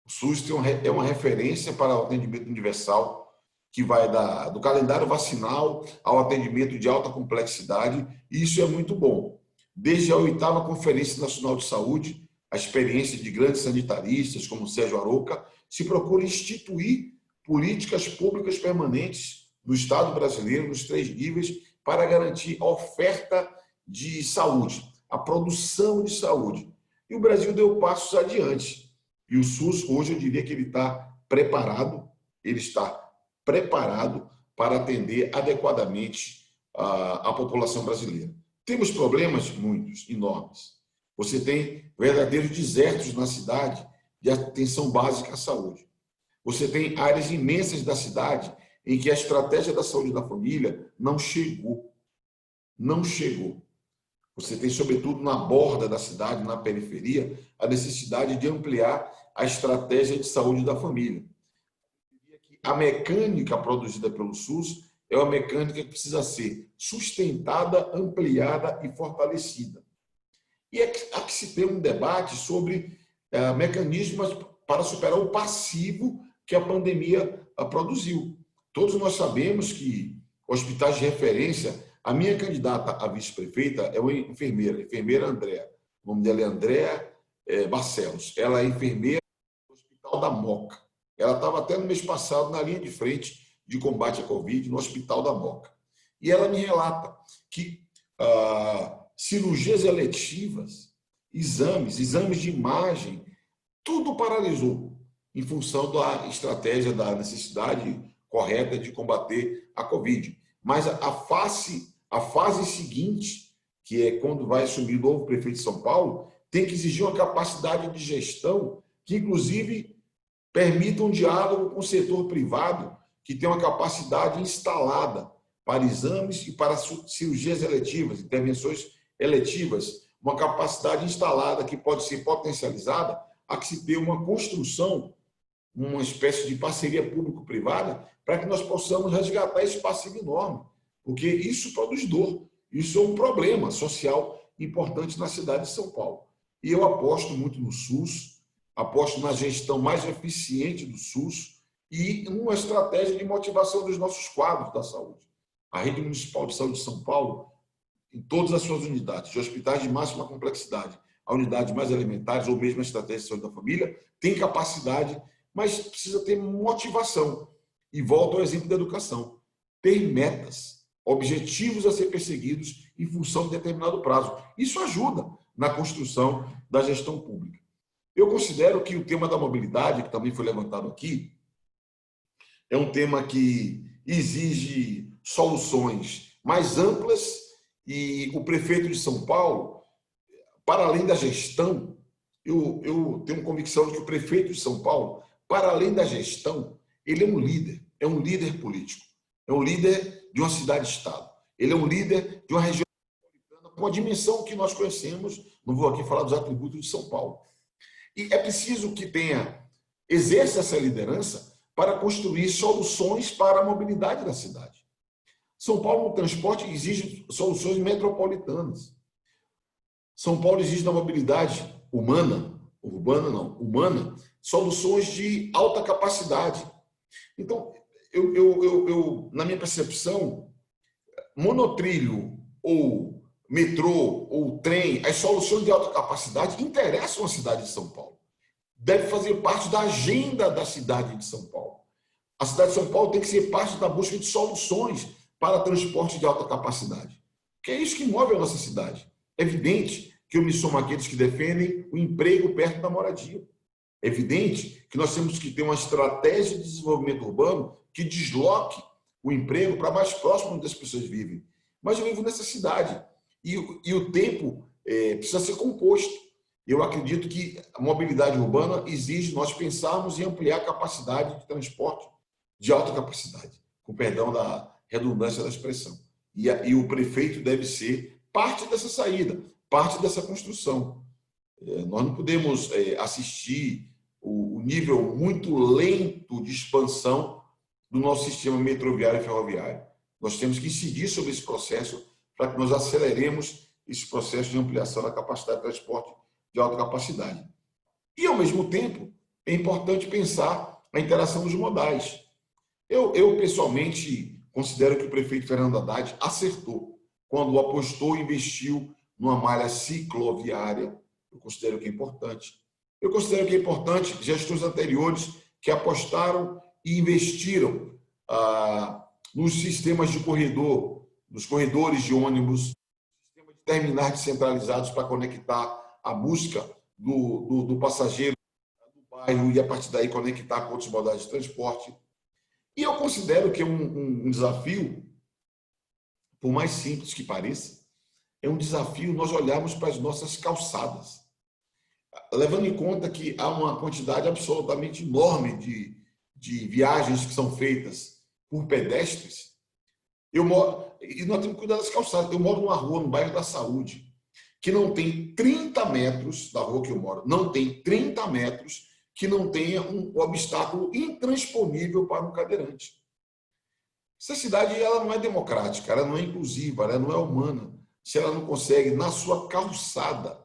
O SUS é uma referência para o atendimento universal, que vai do calendário vacinal ao atendimento de alta complexidade, e isso é muito bom. Desde a 8ª Conferência Nacional de Saúde, a experiência de grandes sanitaristas, como Sérgio Aroca, se procura instituir políticas públicas permanentes no Estado brasileiro, nos 3 níveis, para garantir a oferta de saúde, a produção de saúde. E o Brasil deu passos adiante. E o SUS, hoje, eu diria que ele está preparado para atender adequadamente a população brasileira. Temos problemas muitos, enormes. Você tem verdadeiros desertos na cidade de atenção básica à saúde. Você tem áreas imensas da cidade em que a estratégia da saúde da família não chegou. Não chegou. Você tem, sobretudo, na borda da cidade, na periferia, a necessidade de ampliar a estratégia de saúde da família. a mecânica produzida pelo SUS é uma mecânica que precisa ser sustentada, ampliada e fortalecida. E há que se ter um debate sobre mecanismos para superar o passivo que a pandemia produziu. Todos nós sabemos que hospitais de referência, a minha candidata a vice-prefeita é uma enfermeira, enfermeira Andréa. O nome dela é Andréa Barcelos. Ela é enfermeira do Hospital da Moca. Ela estava até no mês passado na linha de frente de combate à Covid no Hospital da Moca. E ela me relata que cirurgias eletivas, exames de imagem, tudo paralisou em função da estratégia, da necessidade correta de combater a Covid. Mas a fase seguinte, que é quando vai assumir o novo prefeito de São Paulo, tem que exigir uma capacidade de gestão que, inclusive, permita um diálogo com o setor privado, que tem uma capacidade instalada para exames e para cirurgias eletivas, intervenções eletivas, uma capacidade instalada que pode ser potencializada a que se tenha uma construção, uma espécie de parceria público-privada, para que nós possamos resgatar esse passivo enorme, porque isso produz dor, isso é um problema social importante na cidade de São Paulo. E eu aposto muito no SUS, aposto na gestão mais eficiente do SUS e numa estratégia de motivação dos nossos quadros da saúde. A Rede Municipal de Saúde de São Paulo, em todas as suas unidades, de hospitais de máxima complexidade, a unidades mais elementares ou mesmo a estratégia de saúde da família, tem capacidade, mas precisa ter motivação. E volto ao exemplo da educação. Ter metas, objetivos a ser perseguidos em função de determinado prazo. Isso ajuda na construção da gestão pública. Eu considero que o tema da mobilidade, que também foi levantado aqui, é um tema que exige soluções mais amplas e o prefeito de São Paulo, para além da gestão, eu tenho convicção de que o prefeito de São Paulo, para além da gestão, ele é um líder político, é um líder de uma cidade-estado, ele é um líder de uma região com a dimensão que nós conhecemos, não vou aqui falar dos atributos de São Paulo. E é preciso que exerça essa liderança para construir soluções para a mobilidade da cidade. São Paulo, no transporte, exige soluções metropolitanas. São Paulo exige na mobilidade humana, soluções de alta capacidade. Então, na minha percepção, monotrilho ou metrô ou trem, as soluções de alta capacidade interessam a cidade de São Paulo. Deve fazer parte da agenda da cidade de São Paulo. A cidade de São Paulo tem que ser parte da busca de soluções para transporte de alta capacidade. Que é isso que move a nossa cidade. É evidente que eu me somo àqueles que defendem o emprego perto da moradia. É evidente que nós temos que ter uma estratégia de desenvolvimento urbano que desloque o emprego para mais próximo onde as pessoas vivem. Mas eu vivo nessa cidade e o tempo precisa ser composto. Eu acredito que a mobilidade urbana exige nós pensarmos em ampliar a capacidade de transporte de alta capacidade, com perdão da redundância da expressão. E o prefeito deve ser parte dessa saída, parte dessa construção. Nós não podemos assistir o nível muito lento de expansão do nosso sistema metroviário e ferroviário. Nós temos que incidir sobre esse processo para que nós aceleremos esse processo de ampliação da capacidade de transporte de alta capacidade. E, ao mesmo tempo, é importante pensar a interação dos modais. Eu pessoalmente, considero que o prefeito Fernando Haddad acertou quando apostou e investiu numa malha cicloviária. Eu considero que é importante. Eu considero que é importante gestores anteriores que apostaram e investiram nos sistemas de corredor, nos corredores de ônibus, sistemas de terminais descentralizados para conectar a busca do passageiro do bairro e, a partir daí, conectar com outros modais de transporte. E eu considero que é um desafio, por mais simples que pareça, é um desafio nós olharmos para as nossas calçadas, levando em conta que há uma quantidade absolutamente enorme de viagens que são feitas por pedestres. E nós temos que cuidar das calçadas. Eu moro numa rua, no bairro da Saúde, que não tem 30 metros da rua que eu moro, não tem 30 metros que não tenha um obstáculo intransponível para um cadeirante. Essa cidade ela não é democrática, ela não é inclusiva, ela não é humana, se ela não consegue, na sua calçada,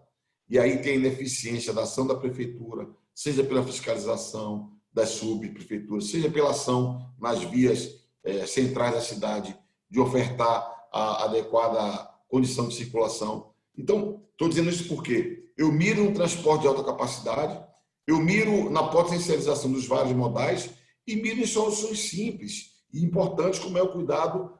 e aí tem a ineficiência da ação da prefeitura, seja pela fiscalização das subprefeituras, seja pela ação nas vias centrais da cidade, de ofertar a adequada condição de circulação. Então, estou dizendo isso porque eu miro no transporte de alta capacidade, eu miro na potencialização dos vários modais e miro em soluções simples e importantes, como é o cuidado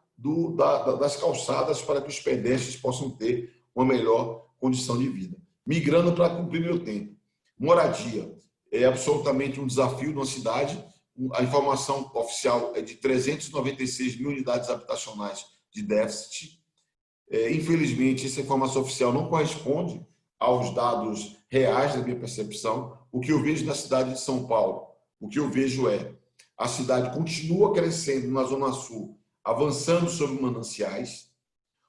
das calçadas para que os pedestres possam ter uma melhor condição de vida. Migrando para cumprir meu tempo. Moradia é absolutamente um desafio numa cidade. A informação oficial é de 396 mil unidades habitacionais de déficit. Infelizmente, essa informação oficial não corresponde aos dados reais da minha percepção. O que eu vejo na cidade de São Paulo, o que eu vejo é a cidade continua crescendo na Zona Sul, avançando sobre mananciais.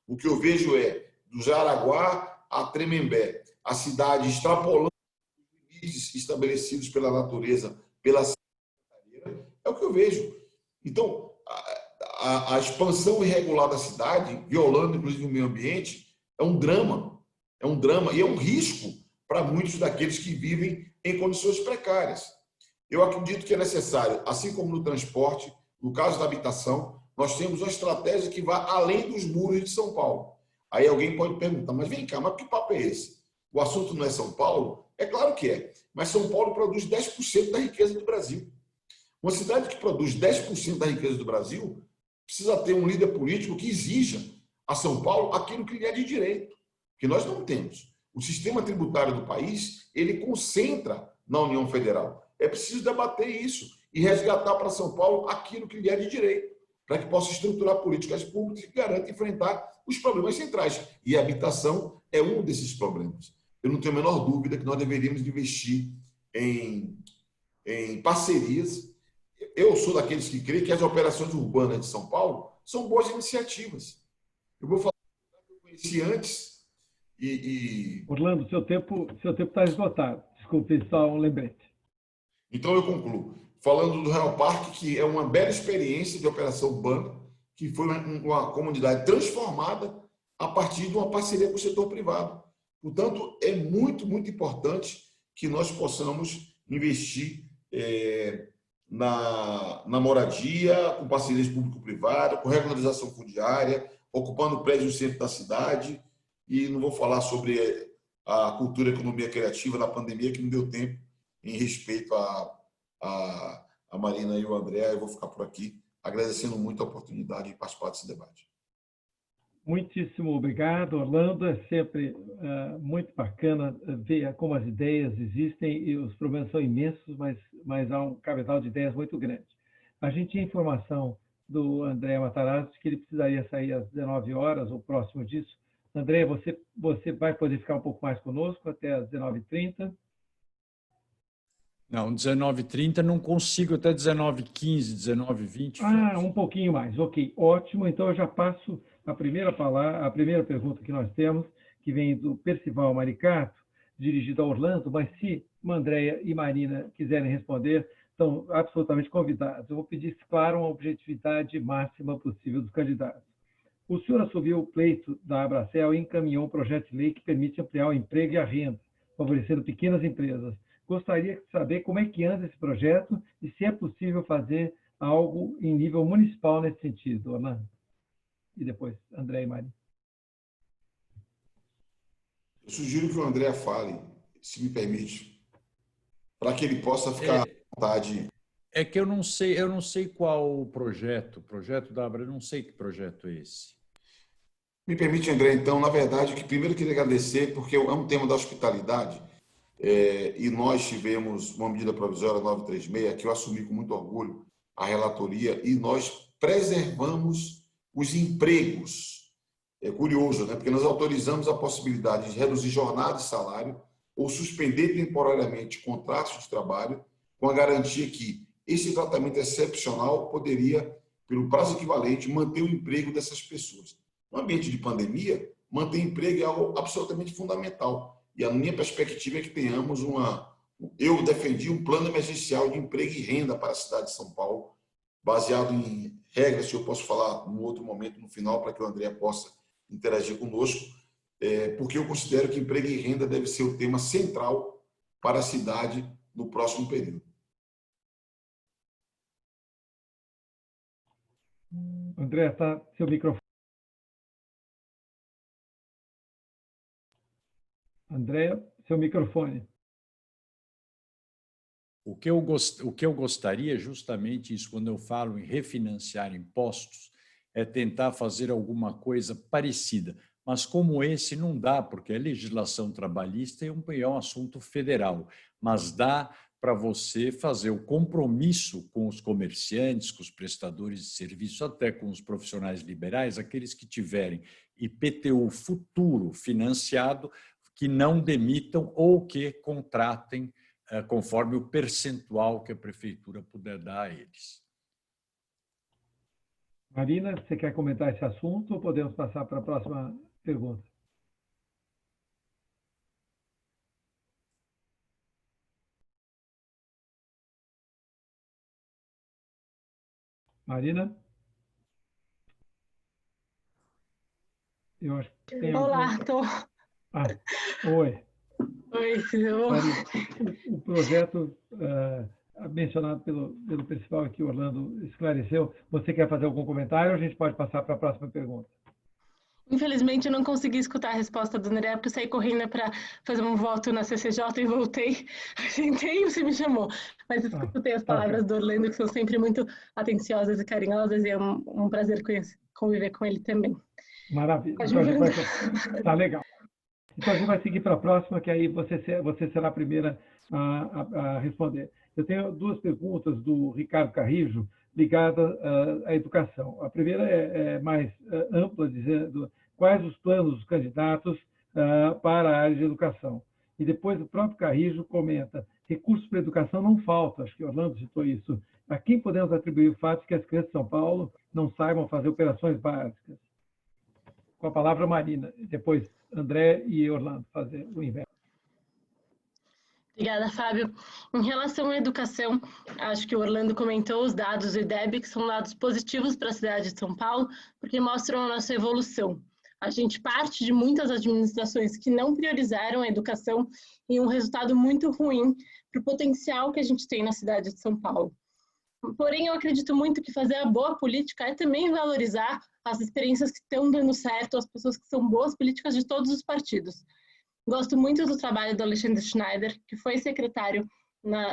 O que eu vejo é, do Jaraguá a Tremembé, a cidade extrapolando os limites estabelecidos pela natureza, pela secretaria, é o que eu vejo. Então, a expansão irregular da cidade, violando inclusive o meio ambiente, é um drama e é um risco para muitos daqueles que vivem em condições precárias. Eu acredito que é necessário, assim como no transporte, no caso da habitação, nós temos uma estratégia que vai além dos muros de São Paulo. Aí alguém pode perguntar, mas vem cá, mas que papo é esse? O assunto não é São Paulo? É claro que é, mas São Paulo produz 10% da riqueza do Brasil. Uma cidade que produz 10% da riqueza do Brasil precisa ter um líder político que exija a São Paulo aquilo que lhe é de direito, que nós não temos. O sistema tributário do país, ele concentra na União Federal. É preciso debater isso e resgatar para São Paulo aquilo que lhe é de direito, para que possa estruturar políticas públicas que garantam enfrentar os problemas centrais. E a habitação é um desses problemas. Eu não tenho a menor dúvida que nós deveríamos investir em parcerias. Eu sou daqueles que creem que as operações urbanas de São Paulo são boas iniciativas. Eu vou falar que eu conheci antes Orlando, seu tempo está esgotado. Desculpe, só um lembrete. Então, eu concluo. Falando do Real Parque, que é uma bela experiência de operação urbana, que foi uma comunidade transformada a partir de uma parceria com o setor privado. Portanto, é muito, muito importante que nós possamos investir na moradia, com parcerias público-privadas, com regularização fundiária, ocupando prédios no centro da cidade. E não vou falar sobre a cultura e economia criativa na pandemia, que não deu tempo em respeito a Marina e o André. Eu vou ficar por aqui, agradecendo muito a oportunidade de participar desse debate. Muitíssimo obrigado, Orlando. É sempre muito bacana ver como as ideias existem e os problemas são imensos, mas há um cabedal de ideias muito grande. A gente tinha informação do André Matarazzo de que ele precisaria sair às 19 horas ou próximo disso. André, você vai poder ficar um pouco mais conosco até às 19h30? Não, 19h30 não consigo, até 19h15, 19h20. Um pouquinho mais. Ok, ótimo. Então, eu já passo a primeira pergunta que nós temos, que vem do Percival Maricato, dirigido a Orlando, mas se Andréia e Marina quiserem responder, estão absolutamente convidados. Eu vou pedir, claro, uma objetividade máxima possível dos candidatos. O senhor assumiu o pleito da Abracel e encaminhou um projeto de lei que permite ampliar o emprego e a renda, favorecendo pequenas empresas. Gostaria de saber como é que anda esse projeto e se é possível fazer algo em nível municipal nesse sentido, Orlando. E depois, André e Mari. Eu sugiro que o André fale, se me permite, para que ele possa ficar à vontade. É que eu não sei qual o projeto da Abra, eu não sei que projeto é esse. Me permite, André, então, na verdade, que primeiro eu queria agradecer, porque é um tema da hospitalidade, e nós tivemos uma medida provisória 936, que eu assumi com muito orgulho a relatoria, e nós preservamos os empregos. É curioso, né? Porque nós autorizamos a possibilidade de reduzir jornada e salário ou suspender temporariamente contratos de trabalho, com a garantia que esse tratamento excepcional poderia, pelo prazo equivalente, manter o emprego dessas pessoas. No ambiente de pandemia, manter emprego é algo absolutamente fundamental. E a minha perspectiva é que tenhamos um eu defendi um plano emergencial de emprego e renda para a cidade de São Paulo, baseado em regras que eu posso falar num outro momento, no final, para que o André possa interagir conosco, porque eu considero que emprego e renda deve ser o tema central para a cidade no próximo período. André, está seu microfone. André, seu microfone. O que eu gostaria, justamente isso, quando eu falo em refinanciar impostos, é tentar fazer alguma coisa parecida. Mas como esse não dá, porque a legislação trabalhista é um assunto federal, mas dá para você fazer o compromisso com os comerciantes, com os prestadores de serviços, até com os profissionais liberais, aqueles que tiverem IPTU futuro financiado, que não demitam ou que contratem conforme o percentual que a prefeitura puder dar a eles. Marina, você quer comentar esse assunto ou podemos passar para a próxima pergunta? Marina? Eu acho que tem Olá, tô. Oi. Oi, tudo bom? Marina, o projeto mencionado pelo principal aqui, Orlando, esclareceu. Você quer fazer algum comentário ou a gente pode passar para a próxima pergunta? Infelizmente, eu não consegui escutar a resposta do André, porque eu saí correndo para fazer um voto na CCJ e voltei. Sentei e você me chamou. Mas escutei as palavras do Orlando, que são sempre muito atenciosas e carinhosas, e é um prazer conviver com ele também. Maravilha. Então, tá legal. Então, a gente vai seguir para a próxima, que aí você será a primeira a responder. Eu tenho duas perguntas do Ricardo Carrijo, ligada à educação. A primeira é mais ampla, dizendo quais os planos dos candidatos para a área de educação. E depois o próprio Carrijo comenta, recursos para a educação não faltam, acho que Orlando citou isso. A quem podemos atribuir o fato de que as crianças de São Paulo não saibam fazer operações básicas? Com a palavra, Marina. Depois, André e Orlando fazer o inverso. Obrigada, Fábio. Em relação à educação, acho que o Orlando comentou os dados do IDEB, que são dados positivos para a cidade de São Paulo, porque mostram a nossa evolução. A gente parte de muitas administrações que não priorizaram a educação e um resultado muito ruim para o potencial que a gente tem na cidade de São Paulo. Porém, eu acredito muito que fazer a boa política é também valorizar as experiências que estão dando certo, as pessoas que são boas políticas de todos os partidos. Gosto muito do trabalho do Alexandre Schneider, que foi secretário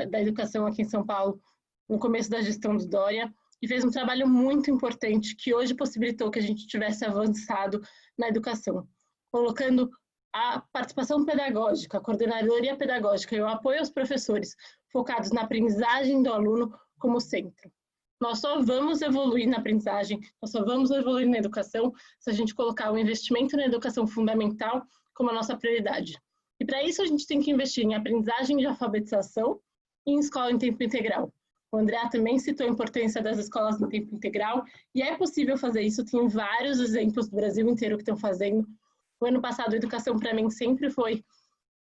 da Educação aqui em São Paulo no começo da gestão do Dória, e fez um trabalho muito importante que hoje possibilitou que a gente tivesse avançado na educação, colocando a participação pedagógica, a coordenadoria pedagógica e o apoio aos professores focados na aprendizagem do aluno como centro. Nós só vamos evoluir na aprendizagem, nós só vamos evoluir na educação se a gente colocar o investimento na educação fundamental como a nossa prioridade. E para isso a gente tem que investir em aprendizagem de alfabetização e em escola em tempo integral. O André também citou a importância das escolas em tempo integral e é possível fazer isso, tem vários exemplos do Brasil inteiro que estão fazendo. O ano passado a educação para mim sempre foi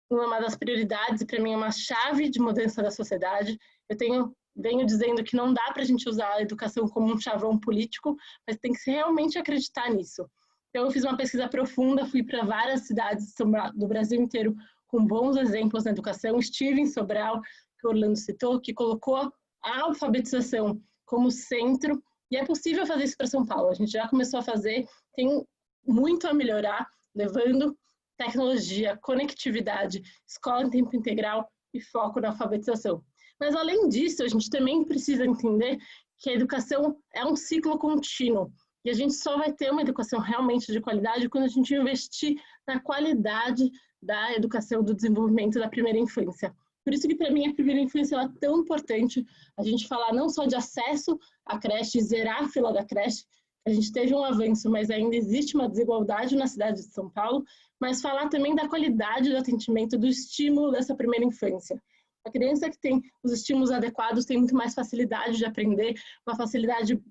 uma das prioridades e para mim é uma chave de mudança da sociedade. Eu venho dizendo que não dá para a gente usar a educação como um chavão político, mas tem que realmente acreditar nisso. Então, eu fiz uma pesquisa profunda, fui para várias cidades do Brasil inteiro com bons exemplos na educação. Estive em Sobral, que o Orlando citou, que colocou a alfabetização como centro, e é possível fazer isso para São Paulo. A gente já começou a fazer, tem muito a melhorar, levando tecnologia, conectividade, escola em tempo integral e foco na alfabetização. Mas, além disso, a gente também precisa entender que a educação é um ciclo contínuo. E a gente só vai ter uma educação realmente de qualidade quando a gente investir na qualidade da educação, do desenvolvimento da primeira infância. Por isso que, para mim, a primeira infância é tão importante a gente falar não só de acesso à creche, zerar a fila da creche, a gente teve um avanço, mas ainda existe uma desigualdade na cidade de São Paulo, mas falar também da qualidade do atendimento, do estímulo dessa primeira infância. A criança que tem os estímulos adequados tem muito mais facilidade de aprender, uma facilidade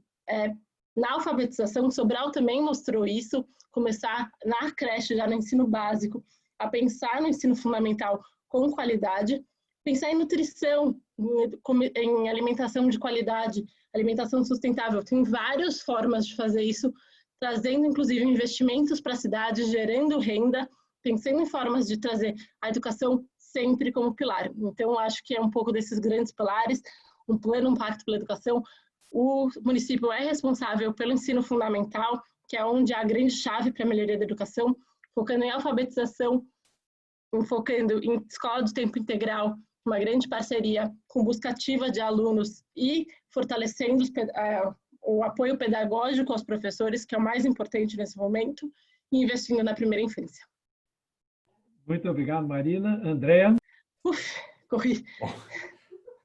na alfabetização. Sobral também mostrou isso, começar na creche, já no ensino básico, a pensar no ensino fundamental com qualidade. Pensar em nutrição, em alimentação de qualidade, alimentação sustentável. Tem várias formas de fazer isso, trazendo inclusive investimentos para a cidade, gerando renda, pensando em formas de trazer a educação sempre como pilar. Então, acho que é um pouco desses grandes pilares, um plano, um pacto pela educação. O município é responsável pelo ensino fundamental, que é onde há a grande chave para a melhoria da educação, focando em alfabetização, focando em escola de tempo integral, uma grande parceria com busca ativa de alunos e fortalecendo o apoio pedagógico aos professores, que é o mais importante nesse momento, e investindo na primeira infância. Muito obrigado, Marina. Andréa? Corri.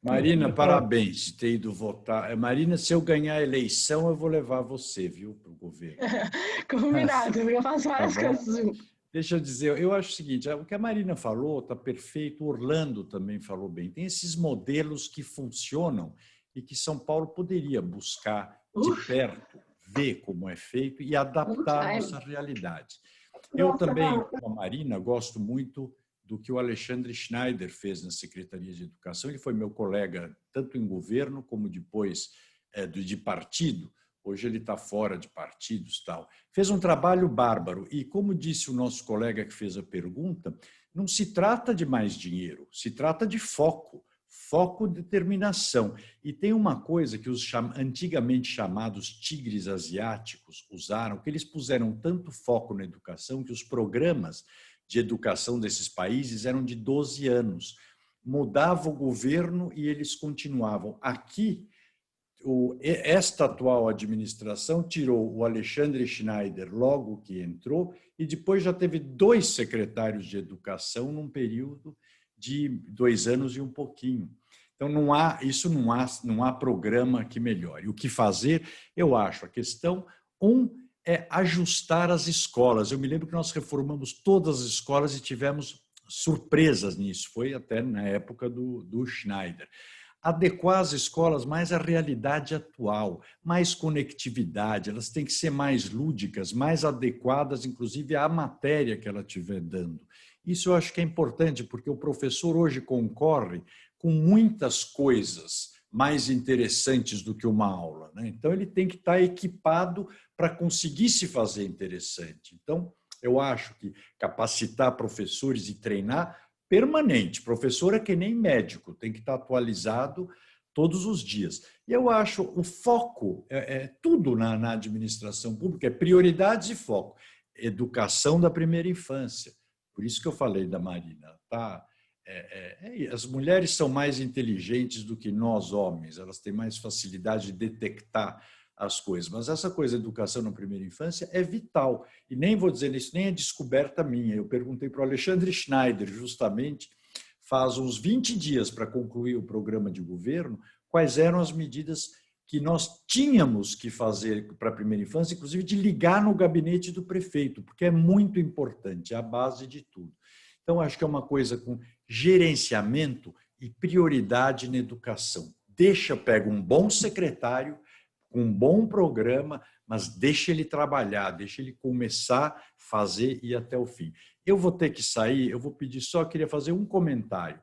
Marina, parabéns de ter ido votar. Marina, se eu ganhar a eleição, eu vou levar você, viu, para o governo. Combinado, eu faço várias coisas junto. Deixa eu dizer, eu acho o seguinte, o que a Marina falou está perfeito, o Orlando também falou bem. Tem esses modelos que funcionam e que São Paulo poderia buscar de perto, ver como é feito e adaptar a nossa realidade. Eu também, como a Marina, gosto muito do que o Alexandre Schneider fez na Secretaria de Educação. Ele foi meu colega tanto em governo como depois de partido. Hoje ele está fora de partidos e tal. Fez um trabalho bárbaro. E, como disse o nosso colega que fez a pergunta, não se trata de mais dinheiro, se trata de foco. Foco, determinação. E tem uma coisa que os antigamente chamados tigres asiáticos usaram, que eles puseram tanto foco na educação que os programas de educação desses países eram de 12 anos. Mudava o governo e eles continuavam. Aqui, esta atual administração tirou o Alexandre Schneider logo que entrou e depois já teve 2 secretários de educação num período de 2 anos e um pouquinho. Então, não há programa que melhore. O que fazer, eu acho, a questão, é ajustar as escolas. Eu me lembro que nós reformamos todas as escolas e tivemos surpresas nisso. Foi até na época do Schneider. Adequar as escolas mais à realidade atual, mais conectividade, elas têm que ser mais lúdicas, mais adequadas, inclusive à matéria que ela estiver dando. Isso eu acho que é importante, porque o professor hoje concorre com muitas coisas mais interessantes do que uma aula, né? Então, ele tem que estar equipado para conseguir se fazer interessante. Então, eu acho que capacitar professores e treinar permanente. Professor é que nem médico, tem que estar atualizado todos os dias. E eu acho o foco, tudo na administração pública, é prioridades e foco. Educação da primeira infância. Por isso que eu falei da Marina, tá? As mulheres são mais inteligentes do que nós, homens, elas têm mais facilidade de detectar as coisas, mas essa coisa de educação na primeira infância é vital, e nem vou dizer isso, nem é descoberta minha. Eu perguntei para o Alexandre Schneider, justamente, faz uns 20 dias para concluir o programa de governo, quais eram as medidas que nós tínhamos que fazer para a primeira infância, inclusive de ligar no gabinete do prefeito, porque é muito importante, é a base de tudo. Então, acho que é uma coisa com gerenciamento e prioridade na educação. Pega um bom secretário, com um bom programa, mas deixa ele trabalhar, deixa ele começar a fazer e ir até o fim. Eu vou ter que sair, eu vou pedir só, queria fazer um comentário,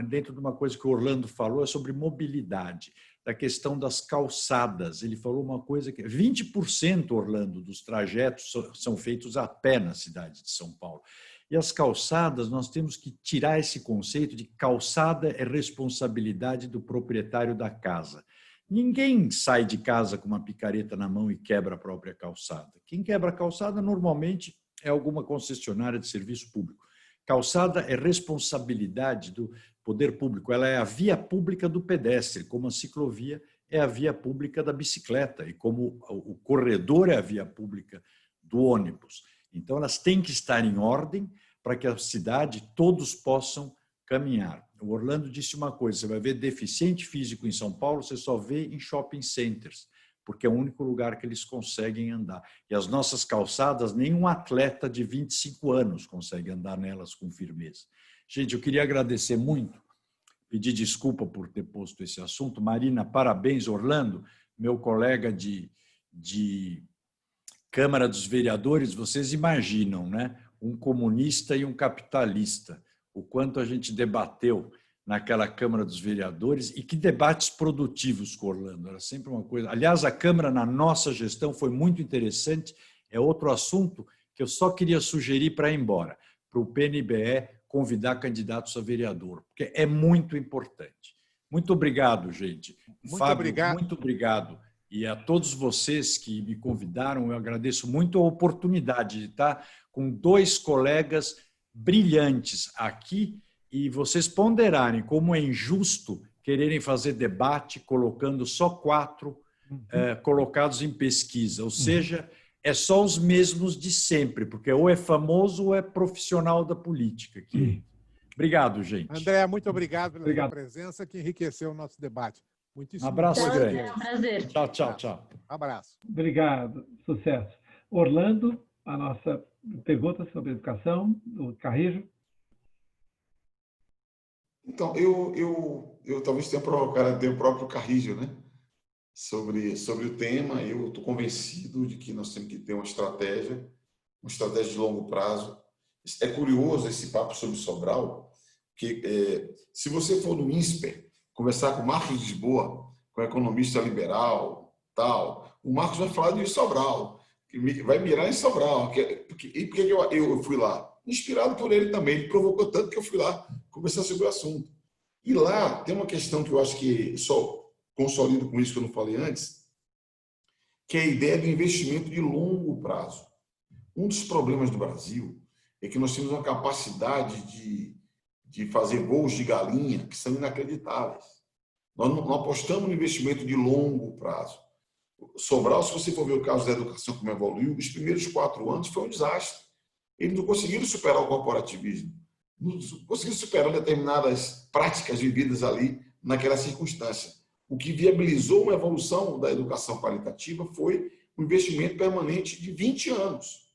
dentro de uma coisa que o Orlando falou, é sobre mobilidade, da questão das calçadas. Ele falou uma coisa que 20%, Orlando, dos trajetos são feitos a pé na cidade de São Paulo. E as calçadas, nós temos que tirar esse conceito de calçada é responsabilidade do proprietário da casa. Ninguém sai de casa com uma picareta na mão e quebra a própria calçada. Quem quebra a calçada normalmente é alguma concessionária de serviço público. Calçada é responsabilidade do poder público, ela é a via pública do pedestre, como a ciclovia é a via pública da bicicleta e como o corredor é a via pública do ônibus. Então, elas têm que estar em ordem para que a cidade todos possam caminhar. O Orlando disse uma coisa, você vai ver deficiente físico em São Paulo, você só vê em shopping centers, porque é o único lugar que eles conseguem andar. E as nossas calçadas, nenhum atleta de 25 anos consegue andar nelas com firmeza. Gente, eu queria agradecer muito, pedir desculpa por ter posto esse assunto. Marina, parabéns. Orlando, meu colega de Câmara dos Vereadores, vocês imaginam, né? Um comunista e um capitalista. O quanto a gente debateu naquela Câmara dos Vereadores, e que debates produtivos com Orlando. Era sempre uma coisa. Aliás, a Câmara, na nossa gestão, foi muito interessante. É outro assunto que eu só queria sugerir para ir embora, para o PNBE convidar candidatos a vereador, porque é muito importante. Muito obrigado, gente. Muito Fábio, obrigado. muito obrigado. E a todos vocês que me convidaram, eu agradeço muito a oportunidade de estar com dois colegas brilhantes aqui e vocês ponderarem como é injusto quererem fazer debate colocando só 4 colocados em pesquisa, ou seja, é só os mesmos de sempre, porque ou é famoso ou é profissional da política. Obrigado, gente. André, muito obrigado pela sua presença, que enriqueceu o nosso debate. Muitíssimo Abraço Tchau, grande. André, é um prazer. Tchau, tchau, tchau. Abraço. Obrigado, sucesso. Orlando, a nossa pergunta sobre educação, do Carrijo. Então, eu talvez tenha provocado até o próprio Carrijo, né? Sobre o tema. Eu estou convencido de que nós temos que ter uma estratégia de longo prazo. É curioso esse papo sobre Sobral, que se você for no INSPER, conversar com o Marcos Lisboa, com o economista liberal, tal, o Marcos vai falar de Sobral, que vai mirar em Sobral. E por que eu fui lá? Inspirado por ele também. Ele provocou tanto que eu fui lá conversar sobre o assunto. E lá tem uma questão que eu acho que só consolido com isso que eu não falei antes, que é a ideia do investimento de longo prazo. Um dos problemas do Brasil é que nós temos uma capacidade de fazer gols de galinha que são inacreditáveis. Nós não apostamos no investimento de longo prazo. Sobral, se você for ver o caso da educação como evoluiu, os primeiros 4 anos foi um desastre. Eles não conseguiram superar o corporativismo, não conseguiram superar determinadas práticas vividas ali naquela circunstância. O que viabilizou uma evolução da educação qualitativa foi um investimento permanente de 20 anos.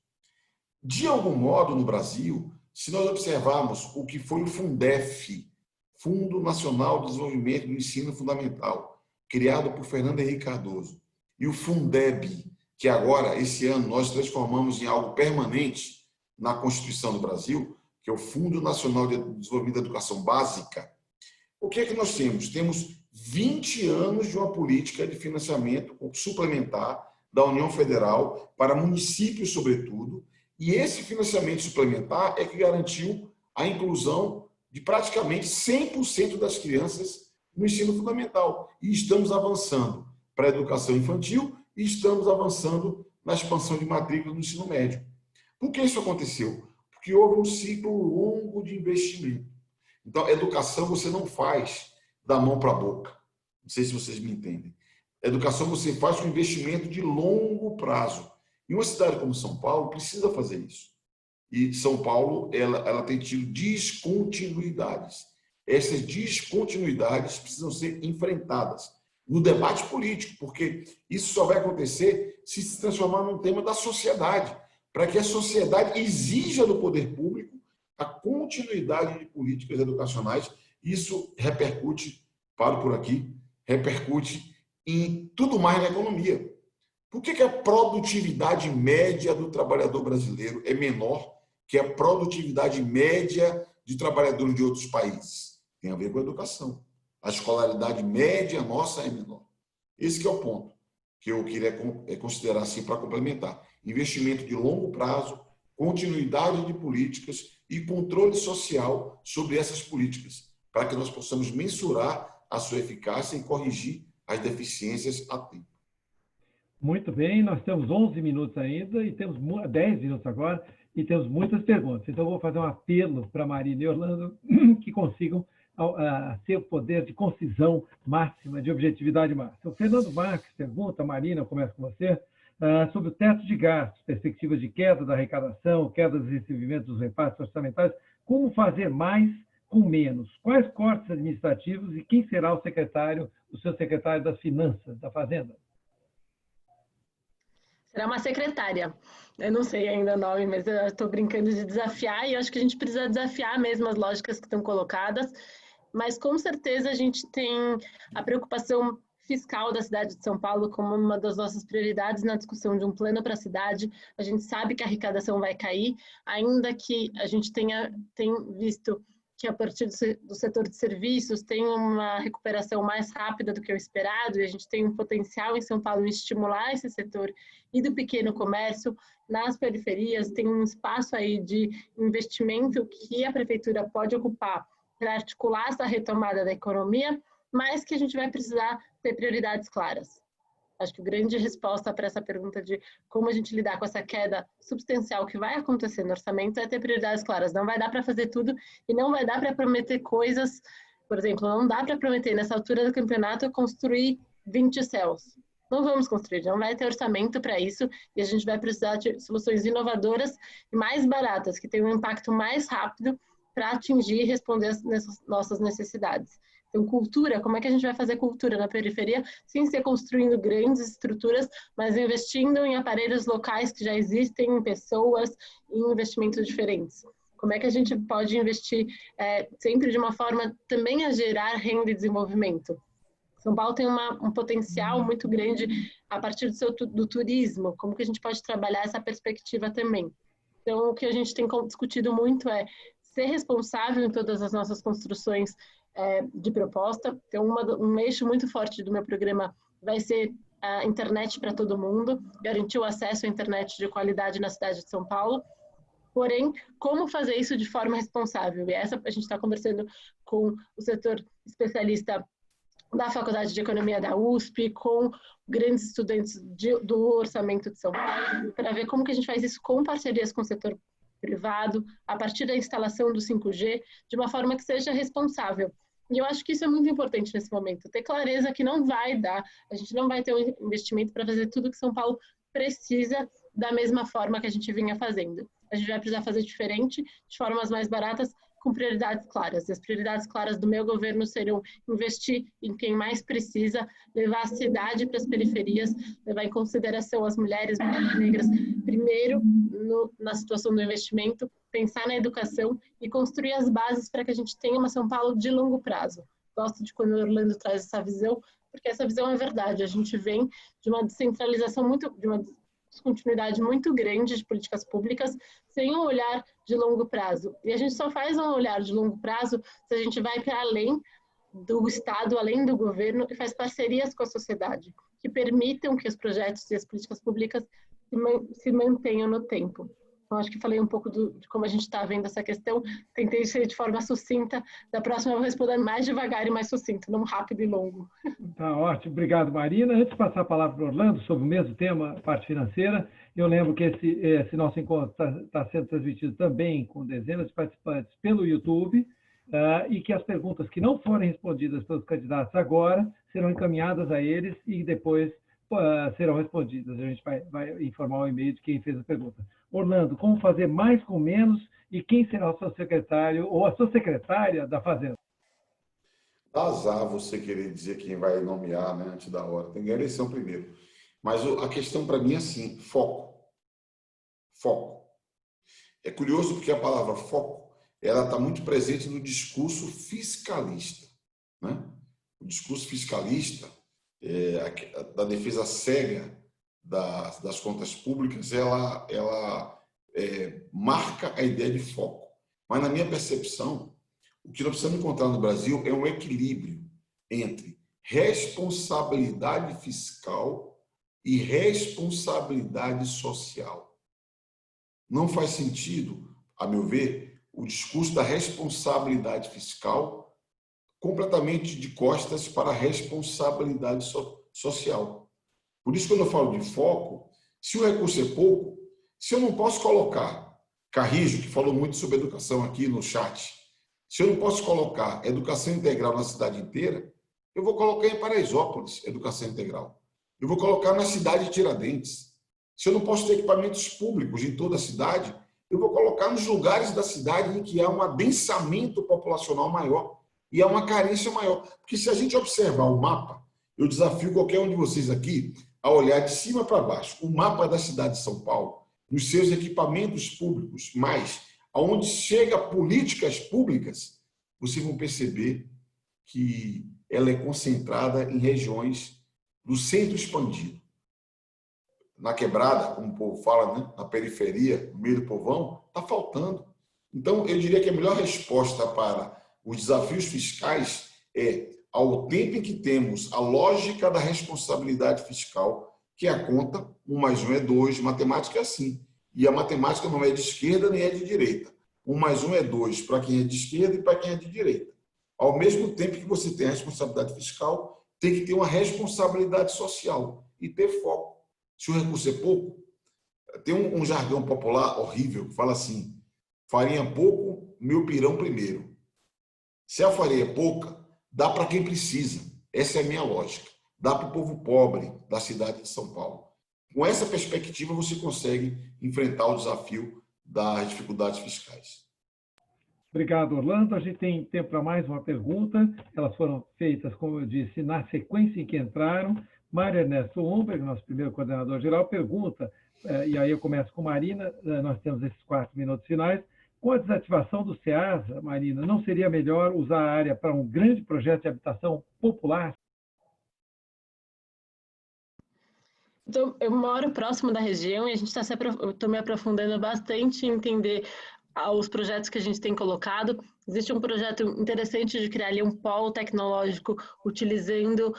De algum modo, no Brasil, se nós observarmos o que foi o Fundef, Fundo Nacional de Desenvolvimento do Ensino Fundamental, criado por Fernando Henrique Cardoso, e o Fundeb, que agora, esse ano, nós transformamos em algo permanente na Constituição do Brasil, que é o Fundo Nacional de Desenvolvimento da Educação Básica, o que é que nós temos? Temos 20 anos de uma política de financiamento suplementar da União Federal para municípios, sobretudo, e esse financiamento suplementar é que garantiu a inclusão de praticamente 100% das crianças no ensino fundamental. E estamos avançando para a educação infantil e estamos avançando na expansão de matrículas no ensino médio. Por que isso aconteceu? Porque houve um ciclo longo de investimento. Então, educação você não faz da mão para a boca. Não sei se vocês me entendem. Educação você faz com investimento de longo prazo. E uma cidade como São Paulo precisa fazer isso. E São Paulo ela tem tido descontinuidades. Essas descontinuidades precisam ser enfrentadas no debate político, porque isso só vai acontecer se transformar num tema da sociedade, para que a sociedade exija do poder público a continuidade de políticas educacionais. Isso repercute, paro por aqui, repercute em tudo mais na economia. Por que a produtividade média do trabalhador brasileiro é menor que a produtividade média de trabalhadores de outros países? Tem a ver com a educação. A escolaridade média nossa é menor. Esse que é o ponto que eu queria considerar assim para complementar. Investimento de longo prazo, continuidade de políticas e controle social sobre essas políticas, para que nós possamos mensurar a sua eficácia e corrigir as deficiências a tempo. Muito bem, nós temos 11 minutos ainda e temos 10 minutos agora e temos muitas perguntas. Então, eu vou fazer um apelo para Marina e Orlando que consigam ter o poder de concisão máxima, de objetividade máxima. O Fernando Marques pergunta, Marina, eu começo com você, sobre o teto de gastos, perspectivas de queda da arrecadação, queda dos recebimentos dos repasses orçamentários, como fazer mais com menos? Quais cortes administrativos e quem será o seu secretário das Finanças, da Fazenda? Será uma secretária. Eu não sei ainda o nome, mas eu estou brincando de desafiar e eu acho que a gente precisa desafiar mesmo as lógicas que estão colocadas, mas com certeza a gente tem a preocupação fiscal da cidade de São Paulo como uma das nossas prioridades na discussão de um plano para a cidade. A gente sabe que a arrecadação vai cair, ainda que a gente tem visto que a partir do setor de serviços tem uma recuperação mais rápida do que o esperado, e a gente tem um potencial em São Paulo em estimular esse setor e do pequeno comércio. Nas periferias tem um espaço aí de investimento que a prefeitura pode ocupar para articular essa retomada da economia, mas que a gente vai precisar ter prioridades claras. Acho que a grande resposta para essa pergunta de como a gente lidar com essa queda substancial que vai acontecer no orçamento é ter prioridades claras. Não vai dar para fazer tudo e não vai dar para prometer coisas. Por exemplo, não dá para prometer nessa altura do campeonato construir 20 céus. Não vamos construir, não vai ter orçamento para isso e a gente vai precisar de soluções inovadoras e mais baratas, que tenham um impacto mais rápido para atingir e responder às nossas necessidades. Então, cultura, como é que a gente vai fazer cultura na periferia sem ser construindo grandes estruturas, mas investindo em aparelhos locais que já existem, em pessoas, em investimentos diferentes? Como é que a gente pode investir sempre de uma forma também a gerar renda e desenvolvimento? São Paulo tem um potencial muito grande a partir do turismo. Como que a gente pode trabalhar essa perspectiva também? Então, o que a gente tem discutido muito é ser responsável em todas as nossas construções de proposta. Então, um eixo muito forte do meu programa vai ser a internet para todo mundo, garantir o acesso à internet de qualidade na cidade de São Paulo. Porém, como fazer isso de forma responsável? E essa a gente está conversando com o setor especialista da Faculdade de Economia da USP, com grandes estudantes do orçamento de São Paulo, para ver como que a gente faz isso com parcerias com o setor privado, a partir da instalação do 5G, de uma forma que seja responsável. E eu acho que isso é muito importante nesse momento, ter clareza que não vai dar, a gente não vai ter um investimento para fazer tudo que São Paulo precisa da mesma forma que a gente vinha fazendo. A gente vai precisar fazer diferente, de formas mais baratas, com prioridades claras. E as prioridades claras do meu governo serão investir em quem mais precisa, levar a cidade para as periferias, levar em consideração as mulheres negras, primeiro na situação do investimento, pensar na educação e construir as bases para que a gente tenha uma São Paulo de longo prazo. Gosto de quando o Orlando traz essa visão, porque essa visão é verdade. A gente vem de uma descentralização de uma descontinuidade muito grande de políticas públicas, sem um olhar de longo prazo. E a gente só faz um olhar de longo prazo se a gente vai para além do Estado, além do governo, e faz parcerias com a sociedade, que permitam que os projetos e as políticas públicas se mantenham no tempo. Então, acho que falei um pouco de como a gente está vendo essa questão, tentei ser de forma sucinta, da próxima eu vou responder mais devagar e mais sucinto, não rápido e longo. Tá ótimo, obrigado, Marina. Antes de passar a palavra para o Orlando sobre o mesmo tema, parte financeira, eu lembro que esse nosso encontro está sendo transmitido também com dezenas de participantes pelo YouTube, e que as perguntas que não forem respondidas pelos candidatos agora serão encaminhadas a eles e depois serão respondidas. A gente vai informar o e-mail de quem fez a pergunta. Orlando, como fazer mais com menos e quem será o seu secretário ou a sua secretária da Fazenda? Dá azar você querer dizer quem vai nomear, né, antes da hora. Tem que ganhar a eleição primeiro. Mas a questão para mim é assim, foco. Foco. É curioso porque a palavra foco, ela está muito presente no discurso fiscalista, né? O discurso fiscalista, da defesa cega das contas públicas, ela marca a ideia de foco. Mas, na minha percepção, o que nós precisamos encontrar no Brasil é um equilíbrio entre responsabilidade fiscal e responsabilidade social. Não faz sentido, a meu ver, o discurso da responsabilidade fiscal completamente de costas para a responsabilidade social. Por isso, quando eu falo de foco, se o recurso é pouco, se eu não posso colocar, Carrijo, que falou muito sobre educação aqui no chat, se eu não posso colocar educação integral na cidade inteira, eu vou colocar em Paraisópolis educação integral. Eu vou colocar na cidade de Tiradentes. Se eu não posso ter equipamentos públicos em toda a cidade, eu vou colocar nos lugares da cidade em que há um adensamento populacional maior e há uma carência maior. Porque se a gente observar o mapa, eu desafio qualquer um de vocês aqui a olhar de cima para baixo o mapa da cidade de São Paulo, nos seus equipamentos públicos, mas aonde chega políticas públicas, vocês vão perceber que ela é concentrada em regiões do centro expandido. Na quebrada, como o povo fala, né? Na periferia, no meio do povão, está faltando. Então, eu diria que a melhor resposta para os desafios fiscais é, ao tempo em que temos a lógica da responsabilidade fiscal, que é a conta, 1 mais 1 é 2, matemática é assim. E a matemática não é de esquerda nem é de direita. 1 mais 1 é 2 para quem é de esquerda e para quem é de direita. Ao mesmo tempo que você tem a responsabilidade fiscal, tem que ter uma responsabilidade social e ter foco. Se o recurso é pouco, tem um jargão popular horrível que fala assim: farinha pouco, meu pirão primeiro. Se a farinha é pouca, dá para quem precisa. Essa é a minha lógica. Dá para o povo pobre da cidade de São Paulo. Com essa perspectiva, você consegue enfrentar o desafio das dificuldades fiscais. Obrigado, Orlando. A gente tem tempo para mais uma pergunta. Elas foram feitas, como eu disse, na sequência em que entraram. Mário Ernesto Humberg, nosso primeiro coordenador-geral, pergunta, e aí eu começo com Marina, nós temos esses 4 minutos finais. Com a desativação do SEASA, Marina, não seria melhor usar a área para um grande projeto de habitação popular? Então, eu moro próximo da região e a gente estou me aprofundando bastante em entender os projetos que a gente tem colocado. Existe um projeto interessante de criar ali um polo tecnológico utilizando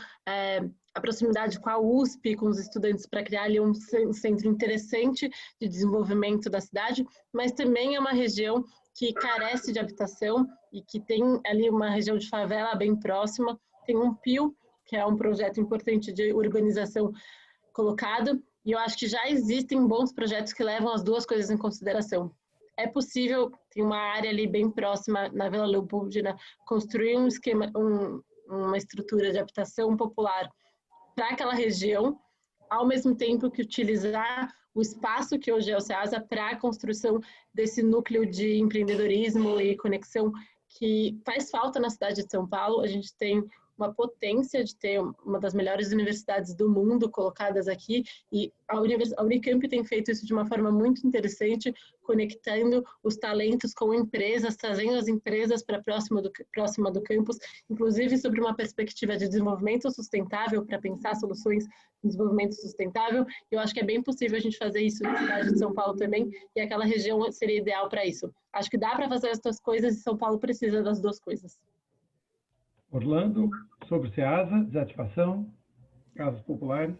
a proximidade com a USP, com os estudantes, para criar ali um centro interessante de desenvolvimento da cidade, mas também é uma região que carece de habitação e que tem ali uma região de favela bem próxima. Tem um PIL, que é um projeto importante de urbanização colocado, e eu acho que já existem bons projetos que levam as duas coisas em consideração. É possível, tem uma área ali bem próxima, na Vila Leopoldina, construir um esquema, uma estrutura de habitação popular para aquela região, ao mesmo tempo que utilizar o espaço que hoje é o SEASA para a construção desse núcleo de empreendedorismo e conexão que faz falta na cidade de São Paulo. A gente tem uma potência de ter uma das melhores universidades do mundo colocadas aqui, e a Unicamp tem feito isso de uma forma muito interessante, conectando os talentos com empresas, trazendo as empresas para próxima do campus, inclusive sobre uma perspectiva de desenvolvimento sustentável, para pensar soluções de desenvolvimento sustentável. Eu acho que é bem possível a gente fazer isso na cidade de São Paulo também, e aquela região seria ideal para isso. Acho que dá para fazer as duas coisas, e São Paulo precisa das duas coisas. Orlando, sobre o SEASA, desativação, casas populares.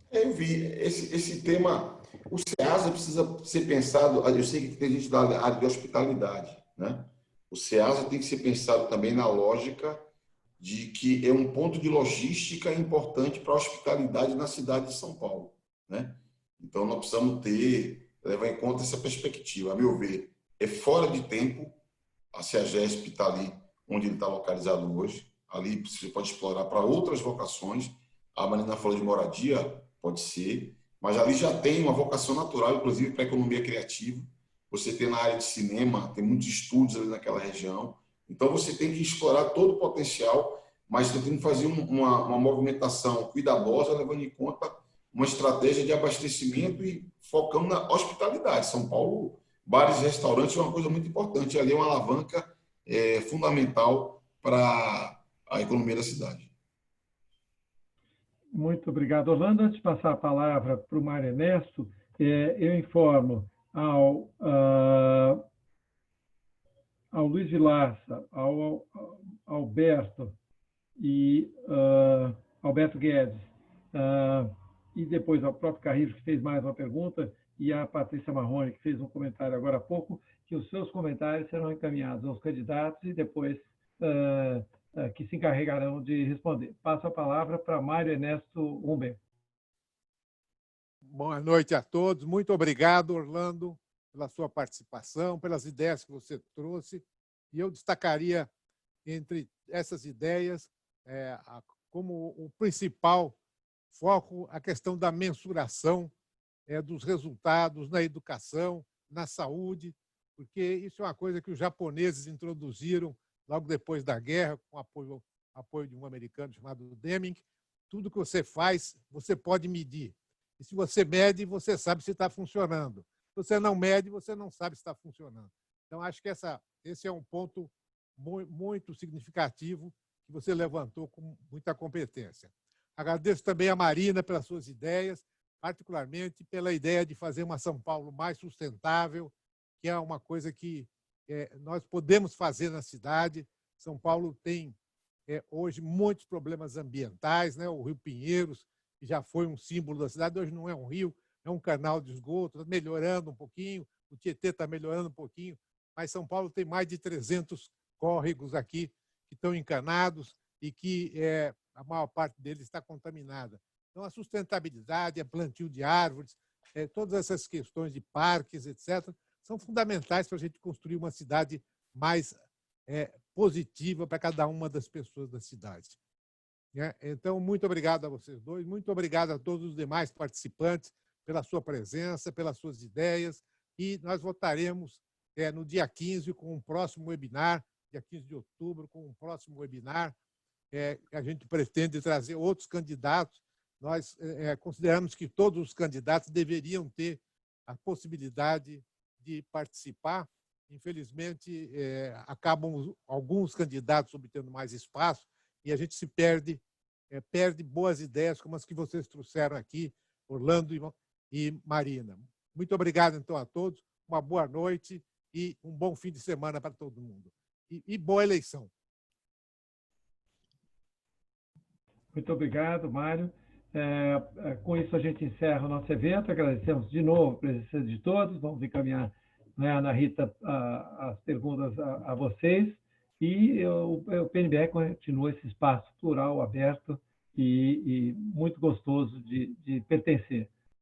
Eu vi esse tema. O SEASA precisa ser pensado. Eu sei que tem gente da área de hospitalidade, né? O SEASA tem que ser pensado também na lógica de que é um ponto de logística importante para a hospitalidade na cidade de São Paulo, né? Então, nós precisamos levar em conta essa perspectiva. A meu ver, é fora de tempo a CEAGESP está ali onde ele está localizado hoje. Ali você pode explorar para outras vocações. A Marina falou de moradia, pode ser, mas ali já tem uma vocação natural, inclusive para a economia criativa. Você tem na área de cinema, tem muitos estúdios ali naquela região. Então, você tem que explorar todo o potencial, mas você tem que fazer uma movimentação cuidadosa, levando em conta uma estratégia de abastecimento e focando na hospitalidade. São Paulo, bares e restaurantes é uma coisa muito importante. Ali é uma alavanca fundamental para a economia da cidade. Muito obrigado, Orlando. Antes de passar a palavra para o Mário Ernesto, eu informo ao Luiz Vilaça, ao Alberto e Alberto Guedes, e depois ao próprio Carrillo, que fez mais uma pergunta, e a Patrícia Marrone, que fez um comentário agora há pouco, que os seus comentários serão encaminhados aos candidatos e depois que se encarregarão de responder. Passo a palavra para Mário Ernesto Humberg. Boa noite a todos. Muito obrigado, Orlando, pela sua participação, pelas ideias que você trouxe. E eu destacaria, entre essas ideias, como o principal foco, a questão da mensuração dos resultados na educação, na saúde, porque isso é uma coisa que os japoneses introduziram logo depois da guerra, com apoio de um americano chamado Deming. Tudo que você faz, você pode medir. E se você mede, você sabe se está funcionando. Se você não mede, você não sabe se está funcionando. Então, acho que esse é um ponto muito significativo que você levantou com muita competência. Agradeço também a Marina pelas suas ideias, particularmente pela ideia de fazer uma São Paulo mais sustentável, que é uma coisa que nós podemos fazer na cidade. São Paulo tem hoje muitos problemas ambientais, né? O Rio Pinheiros, que já foi um símbolo da cidade, hoje não é um rio, é um canal de esgoto, está melhorando um pouquinho, o Tietê está melhorando um pouquinho, mas São Paulo tem mais de 300 córregos aqui que estão encanados e que a maior parte deles está contaminada. Então, a sustentabilidade, a plantio de árvores, todas essas questões de parques, etc., são fundamentais para a gente construir uma cidade mais positiva para cada uma das pessoas da cidade. Então, muito obrigado a vocês dois, muito obrigado a todos os demais participantes pela sua presença, pelas suas ideias, e nós voltaremos no dia 15 com um próximo webinar, dia 15 de outubro, com um próximo webinar. A gente pretende trazer outros candidatos. Nós consideramos que todos os candidatos deveriam ter a possibilidade de participar. Infelizmente, acabam alguns candidatos obtendo mais espaço e a gente se perde boas ideias como as que vocês trouxeram aqui, Orlando e Marina. Muito obrigado, então, a todos. Uma boa noite e um bom fim de semana para todo mundo. E boa eleição. Muito obrigado, Mário. Com isso, a gente encerra o nosso evento. Agradecemos de novo a presença de todos. Vamos encaminhar, né, Ana Rita, as perguntas a vocês. E o PNBE continua esse espaço plural, aberto e muito gostoso de pertencer.